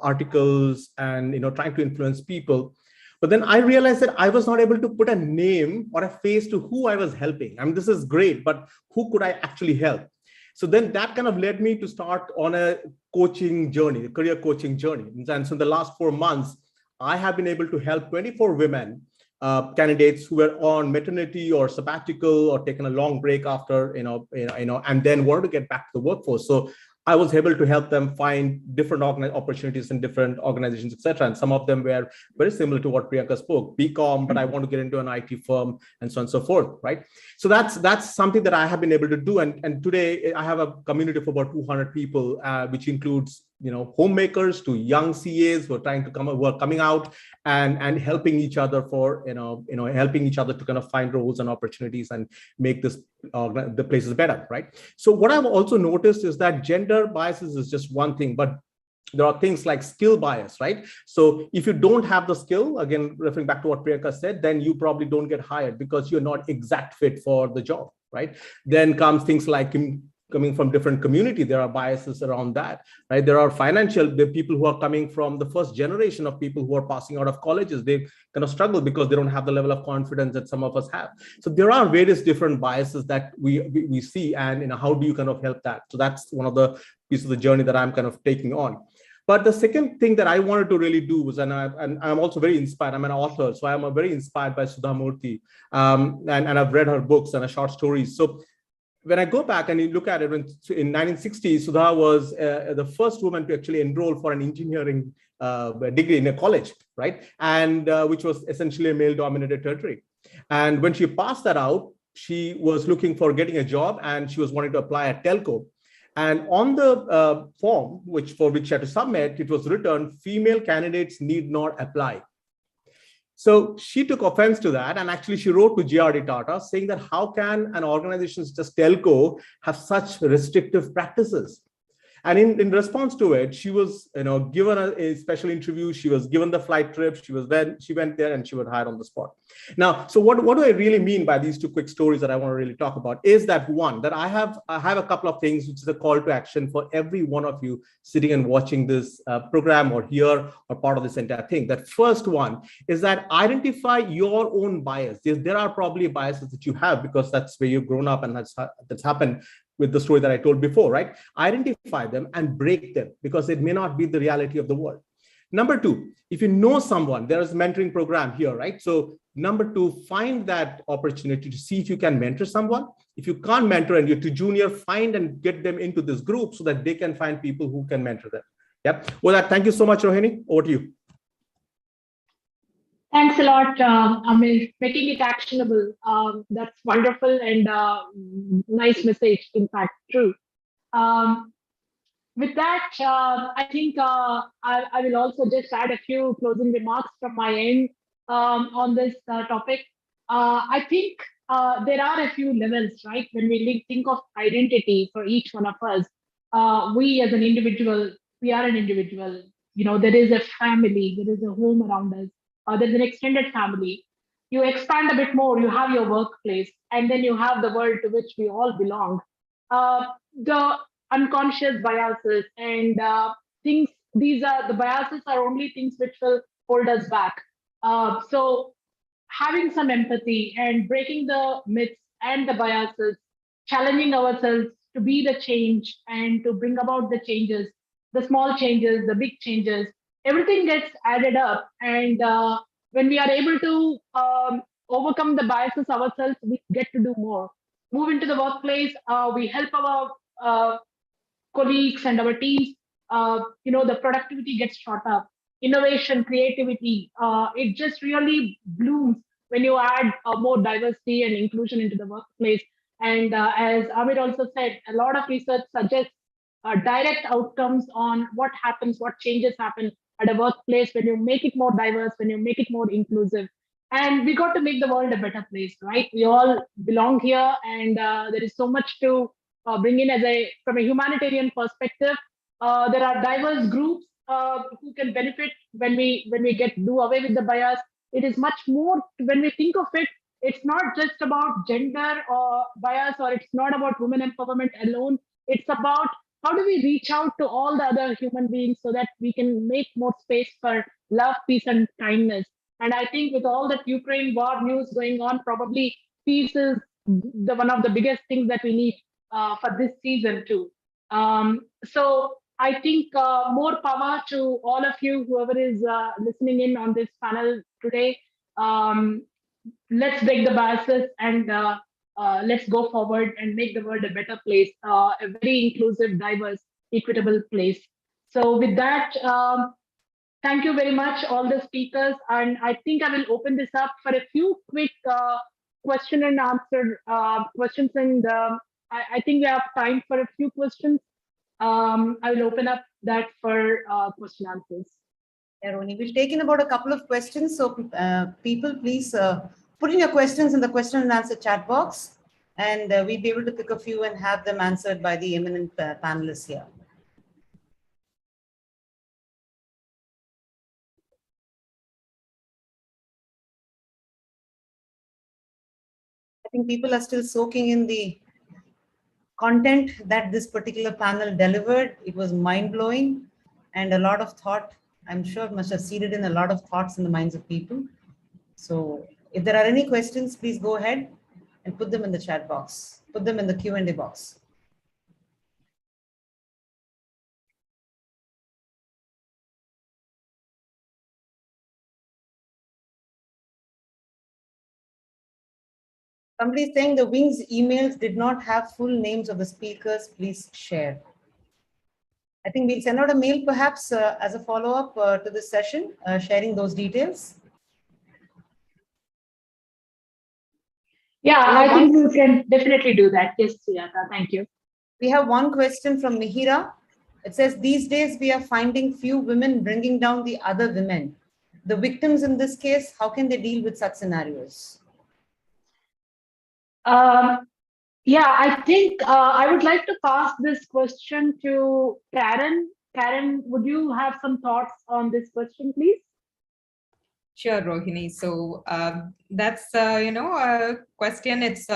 articles and trying to influence people. But then I realized that I was not able to put a name or a face to who I was helping. I mean, this is great, but who could I actually help? So then that kind of led me to start on a coaching journey, a career coaching journey. And so in the last 4 months, I have been able to help 24 women candidates who were on maternity or sabbatical or taken a long break after, and then wanted to get back to the workforce. So I was able to help them find different opportunities in different organizations, etc. And some of them were very similar to what Priyanka spoke, BCom, but I want to get into an IT firm, and so on and so forth, right? So that's something that I have been able to do. And today I have a community of about 200 people, which includes homemakers to young CAs who are trying to who are coming out and helping each other for helping each other to kind of find roles and opportunities and make this the places better, right? So what I've also noticed is that gender biases is just one thing, but there are things like skill bias, right? So if you don't have the skill, again, referring back to what Priyanka said, then you probably don't get hired because you're not exact fit for the job, right? Then comes things like coming from different community, there are biases around that, right? There are the people who are coming from the first generation of people who are passing out of colleges, they kind of struggle because they don't have the level of confidence that some of us have. So there are various different biases that we see, and how do you kind of help that? So that's one of the pieces of the journey that I'm kind of taking on. But the second thing that I wanted to really do was, and I'm also very inspired, I'm an author, so I'm very inspired by Sudha Murthy, and I've read her books and her short stories. So when I go back and you look at it, in 1960, Sudha was the first woman to actually enroll for an engineering degree in a college, right? And which was essentially a male-dominated territory. And when she passed that out, she was looking for getting a job, and she was wanting to apply at telco. And on the form, for which she had to submit, it was written, female candidates need not apply. So she took offense to that, and actually she wrote to GRD Tata saying that how can an organization such as telco have such restrictive practices? And in response to it, she was given a special interview. She was given the flight trip. She went there and she was hired on the spot. Now, so what do I really mean by these two quick stories that I want to really talk about is that one, that I have a couple of things, which is a call to action for every one of you sitting and watching this program or here or part of this entire thing. That first one is that identify your own bias. There are probably biases that you have because that's where you've grown up and that's happened with the story that I told before, right? Identify them and break them because it may not be the reality of the world. Number two, if you know someone, there is a mentoring program here, right? So number two, find that opportunity to see if you can mentor someone. If you can't mentor and you're too junior, find and get them into this group so that they can find people who can mentor them. Yep. Well, thank you so much, Rohini. Over to you. Thanks a lot, Amir, making it actionable. That's wonderful and nice message, in fact, true. with that, I think I will also just add a few closing remarks from my end on this topic. I think there are a few levels, right? When we think of identity for each one of us, we as an individual, we are an individual. You know, there is a family, there is a home around us, there's an extended family. You expand a bit more, you have your workplace, and then you have the world to which we all belong. The unconscious biases and things, these are the biases are only things which will hold us back. So having some empathy and breaking the myths and the biases, challenging ourselves to be the change and to bring about the changes, the small changes, the big changes, everything gets added up. And when we are able to overcome the biases ourselves, we get to do more. Move into the workplace, we help our colleagues and our teams. The productivity gets shot up. Innovation, creativity, it just really blooms when you add more diversity and inclusion into the workplace. And as Amit also said, a lot of research suggests direct outcomes on what happens, what changes happen at a workplace when you make it more diverse, when you make it more inclusive. And we got to make the world a better place, right? We all belong here, and there is so much to bring in from a humanitarian perspective. There are diverse groups who can benefit when we do away with the bias. It is much more, when we think of it, it's not just about gender or bias, or it's not about women empowerment alone. It's about how do we reach out to all the other human beings so that we can make more space for love, peace, and kindness. And I think with all that Ukraine war news going on, probably peace is one of the biggest things that we need for this season too. So I think more power to all of you, whoever is listening in on this panel today. Let's break the biases and let's go forward and make the world a better place, a very inclusive, diverse, equitable place. So with that, thank you very much, all the speakers. And I think I will open this up for a few quick question and answer questions. And I think we have time for a few questions. I will open up that for question answers. Yeah, Roni, we'll take in about a couple of questions. So people, please put in your questions in the question and answer chat box, and we'll be able to pick a few and have them answered by the eminent panelists here. I think people are still soaking in the content that this particular panel delivered. It was mind-blowing, and a lot of thought, I'm sure, must have seeded in a lot of thoughts in the minds of people. So if there are any questions, please go ahead and put them in the chat box, put them in the Q&A box. Somebody is saying the Wings emails did not have full names of the speakers. Please share. I think we'll send out a mail perhaps as a follow-up to this session, sharing those details. Yeah, I think we can definitely do that. Yes, Suyata, thank you. We have one question from Mihira. It says, these days we are finding few women bringing down the other women. The victims in this case, how can they deal with such scenarios? Yeah, I think I would like to pass this question to Karen. Karen, would you have some thoughts on this question, please? Sure, Rohini. So that's a question it's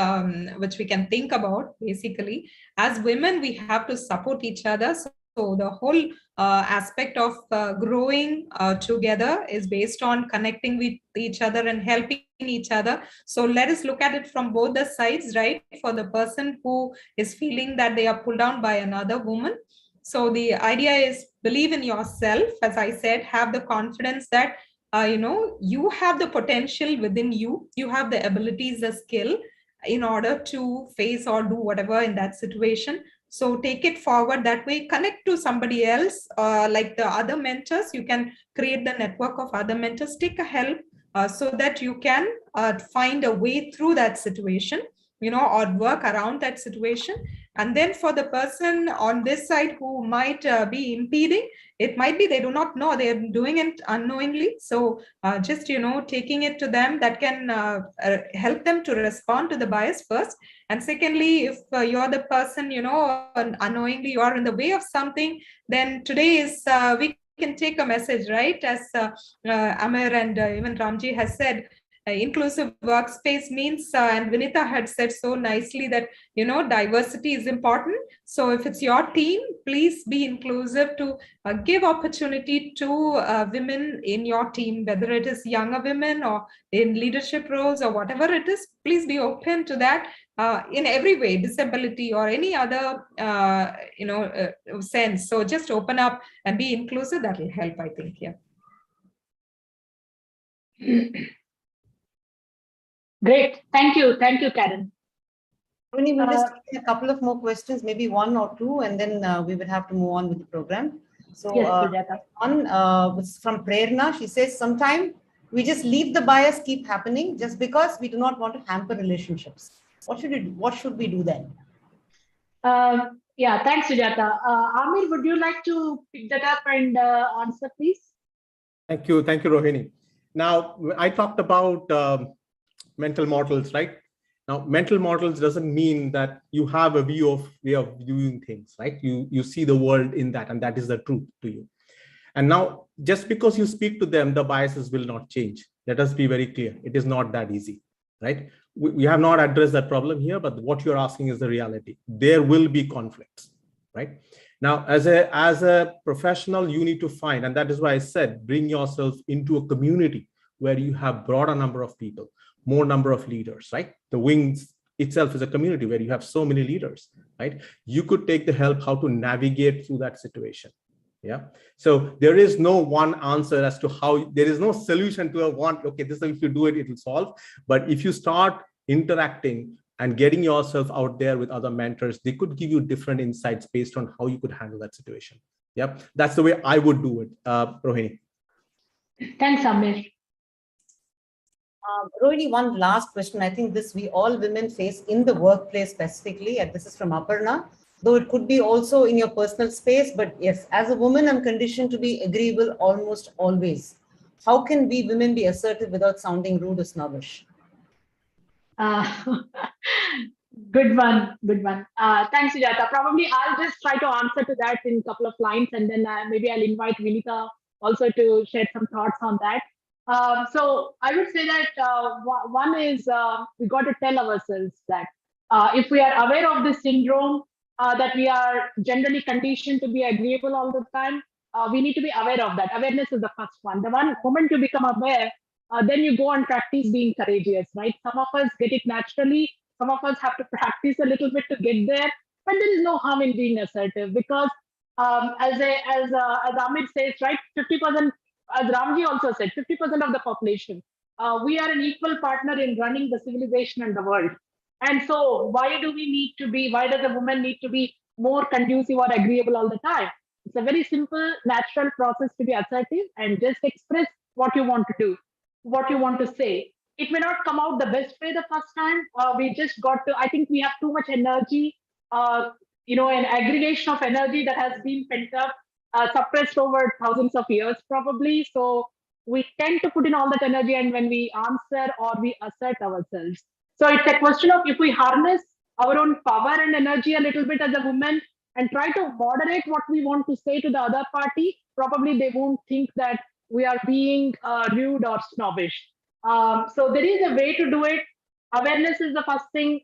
which we can think about. Basically, as women, we have to support each other. So the whole aspect of growing together is based on connecting with each other and helping each other. So let us look at it from both the sides, right? For the person who is feeling that they are pulled down by another woman. So the idea is believe in yourself. As I said, have the confidence that you have the potential within you. You have the abilities, the skill in order to face or do whatever in that situation. So take it forward that way, connect to somebody else, like the other mentors. You can create the network of other mentors, take a help so that you can find a way through that situation, or work around that situation. And then for the person on this side who might be impeding, it might be they do not know, they are doing it unknowingly. So just, taking it to them, that can help them to respond to the bias first. And secondly, if you're the person, unknowingly you are in the way of something, then today is, we can take a message, right? As Amir and even Ramji has said, inclusive workspace means, and Vinita had said so nicely that, diversity is important. So if it's your team, please be inclusive to give opportunity to women in your team, whether it is younger women or in leadership roles or whatever it is. Please be open to that in every way, disability or any other, sense. So just open up and be inclusive. That will help, I think. Yeah. Great. Thank you. Thank you, Karen. We'll just take a couple of more questions, maybe one or two, and then we will have to move on with the program. So yes, one was from Prerna. She says, sometimes we just leave the bias keep happening just because we do not want to hamper relationships. What should we do then? Yeah, thanks, Sujata. Amir, would you like to pick that up and answer, please? Thank you, Rohini. Now, I talked about mental models, right? Now, mental models doesn't mean that you have a way of viewing things, right? You see the world in that, and that is the truth to you. And now, just because you speak to them, the biases will not change. Let us be very clear. It is not that easy, right? We have not addressed that problem here, but what you're asking is the reality. There will be conflicts, right? Now, as a professional, you need to find, and that is why I said, bring yourself into a community where you have broader number of people, more number of leaders, right? The Wings itself is a community where you have so many leaders, right? You could take the help how to navigate through that situation. Yeah. So there is no one answer as to how, there is no solution to a one, okay, this is if you do it, it will solve. But if you start interacting and getting yourself out there with other mentors, they could give you different insights based on how you could handle that situation. Yep. That's the way I would do it. Rohini. Thanks, Amir. Rohini, one last question. I think this we all women face in the workplace specifically, and this is from Aparna. Though it could be also in your personal space, but yes, as a woman, I'm conditioned to be agreeable almost always. How can we women be assertive without sounding rude or snobbish? Good one. Thanks, Sujata. Probably I'll just try to answer to that in a couple of lines, and then maybe I'll invite Vinita also to share some thoughts on that. So I would say that one is we got to tell ourselves that if we are aware of this syndrome, that we are generally conditioned to be agreeable all the time, we need to be aware of that. Awareness is the first one. The moment you become aware, then you go and practice being courageous, right? Some of us get it naturally. Some of us have to practice a little bit to get there. But there is no harm in being assertive because as Amit says, right, 50%, as Ramji also said, 50% of the population, we are an equal partner in running the civilization and the world. And so why does a woman need to be more conducive or agreeable all the time? It's a very simple, natural process to be assertive and just express what you want to do, what you want to say. It may not come out the best way the first time. We just got to, I think we have too much energy, an aggregation of energy that has been pent up, suppressed over thousands of years probably. So we tend to put in all that energy, and when we answer or we assert ourselves. So it's a question of if we harness our own power and energy a little bit as a woman and try to moderate what we want to say to the other party, probably they won't think that we are being rude or snobbish. So there is a way to do it. Awareness is the first thing.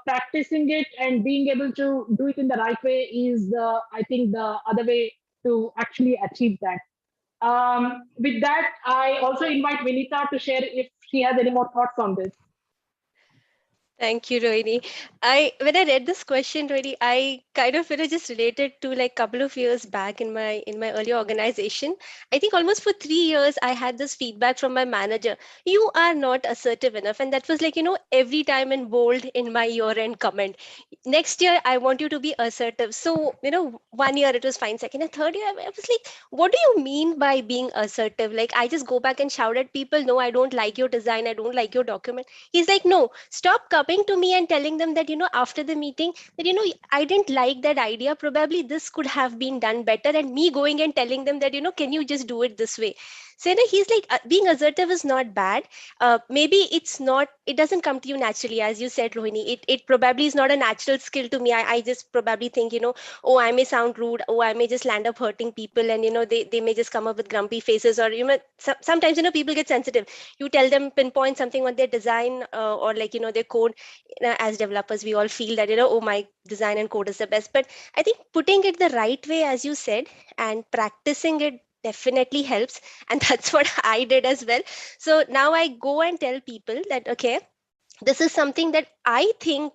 Practicing it and being able to do it in the right way is, I think, the other way to actually achieve that. With that, I also invite Vinita to share if she has any more thoughts on this. Thank you, Rohini. When I read this question, Rohini, I kind of just related to like a couple of years back in my earlier organization. I think almost for 3 years, I had this feedback from my manager. You are not assertive enough. And that was like, every time in bold in my year-end comment. Next year, I want you to be assertive. So, 1 year it was fine. Second and third year, I was like, what do you mean by being assertive? Like, I just go back and shout at people. No, I don't like your design. I don't like your document. He's like, no, stop coming to me and telling them that, after the meeting, that, I didn't like that idea. Probably this could have been done better. And me going and telling them that, can you just do it this way? So, he's like, being assertive is not bad. Maybe it doesn't come to you naturally, as you said, Rohini. It probably is not a natural skill to me. I just probably think, oh, I may sound rude. Oh, I may just land up hurting people. And, they may just come up with grumpy faces. Or, sometimes, people get sensitive. You tell them, pinpoint something on their design or like, their code. As developers, we all feel that, oh, my design and code is the best. But I think putting it the right way, as you said, and practicing it definitely helps. And that's what I did as well. So now I go and tell people that, okay, this is something that I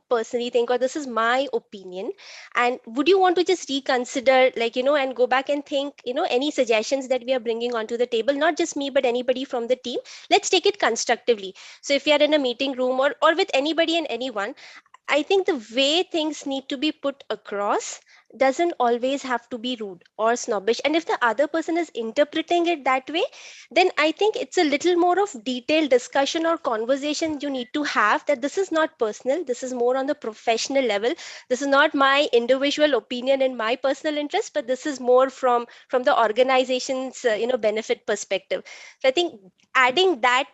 personally think, or this is my opinion. And would you want to just reconsider, like, and go back and think, any suggestions that we are bringing onto the table, not just me, but anybody from the team, let's take it constructively. So if you are in a meeting room or with anybody and anyone, I think the way things need to be put across doesn't always have to be rude or snobbish. And if the other person is interpreting it that way, then I think it's a little more of detailed discussion or conversation you need to have, that this is not personal. This is more on the professional level. This is not my individual opinion and my personal interest, but this is more from the organization's benefit perspective. So I think adding that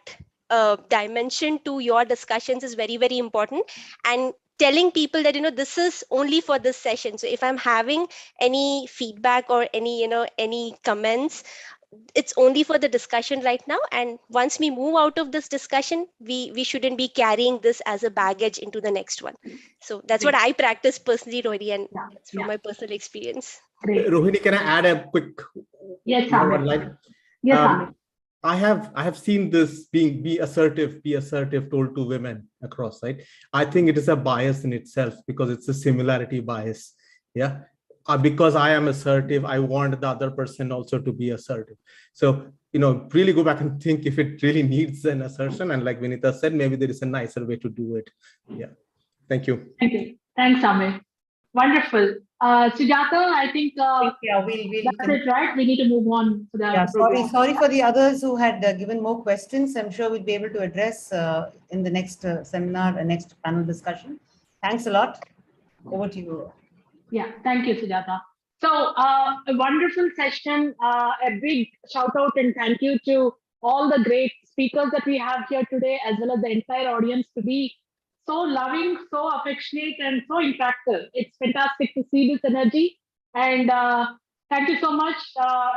dimension to your discussions is very, very important. And telling people that, this is only for this session. So if I'm having any feedback or any comments, it's only for the discussion right now. And once we move out of this discussion, we shouldn't be carrying this as a baggage into the next one. So that's what I practice personally, Rohini, and that's from my personal experience. Great. Rohini, can I add a quick Yes, Yes, I have seen this be assertive told to women across, right? I think it is a bias in itself, because it's a similarity bias. Yeah. Because I am assertive, I want the other person also to be assertive. So, really go back and think if it really needs an assertion. And like Vinita said, maybe there is a nicer way to do it. Yeah. Thank you. Thank you. Thanks, Amir. Wonderful. Sujata, I think we'll that's it, right? We need to move on to the program. Sorry for the others who had given more questions. I'm sure we'll be able to address in the next seminar, next panel discussion. Thanks a lot. Over to you. Yeah, thank you, Sujata. So a wonderful session, a big shout out and thank you to all the great speakers that we have here today, as well as the entire audience, to be so loving, so affectionate, and so interactive. It's fantastic to see this energy. And thank you so much.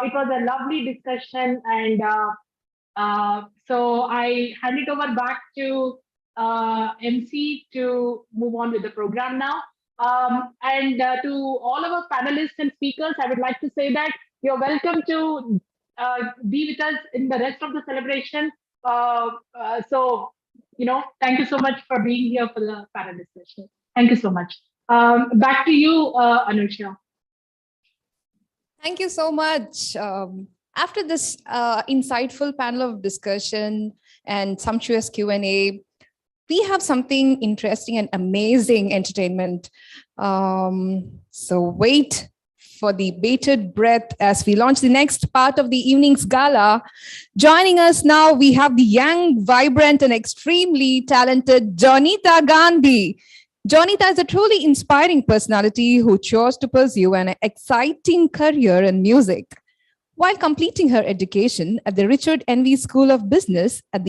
It was a lovely discussion. And so I hand it over back to MC to move on with the program now. And to all of our panelists and speakers, I would like to say that you're welcome to be with us in the rest of the celebration. So, thank you so much for being here for the panel discussion. Thank you so much. Back to you, Anusha. Thank you so much. After this insightful panel of discussion and sumptuous Q&A, we have something interesting and amazing entertainment. So wait for the bated breath as we launch the next part of the evening's gala. Joining us now, we have the young, vibrant, and extremely talented Jonita Gandhi. Jonita is a truly inspiring personality who chose to pursue an exciting career in music. While completing her education at the Richard Envy School of Business at the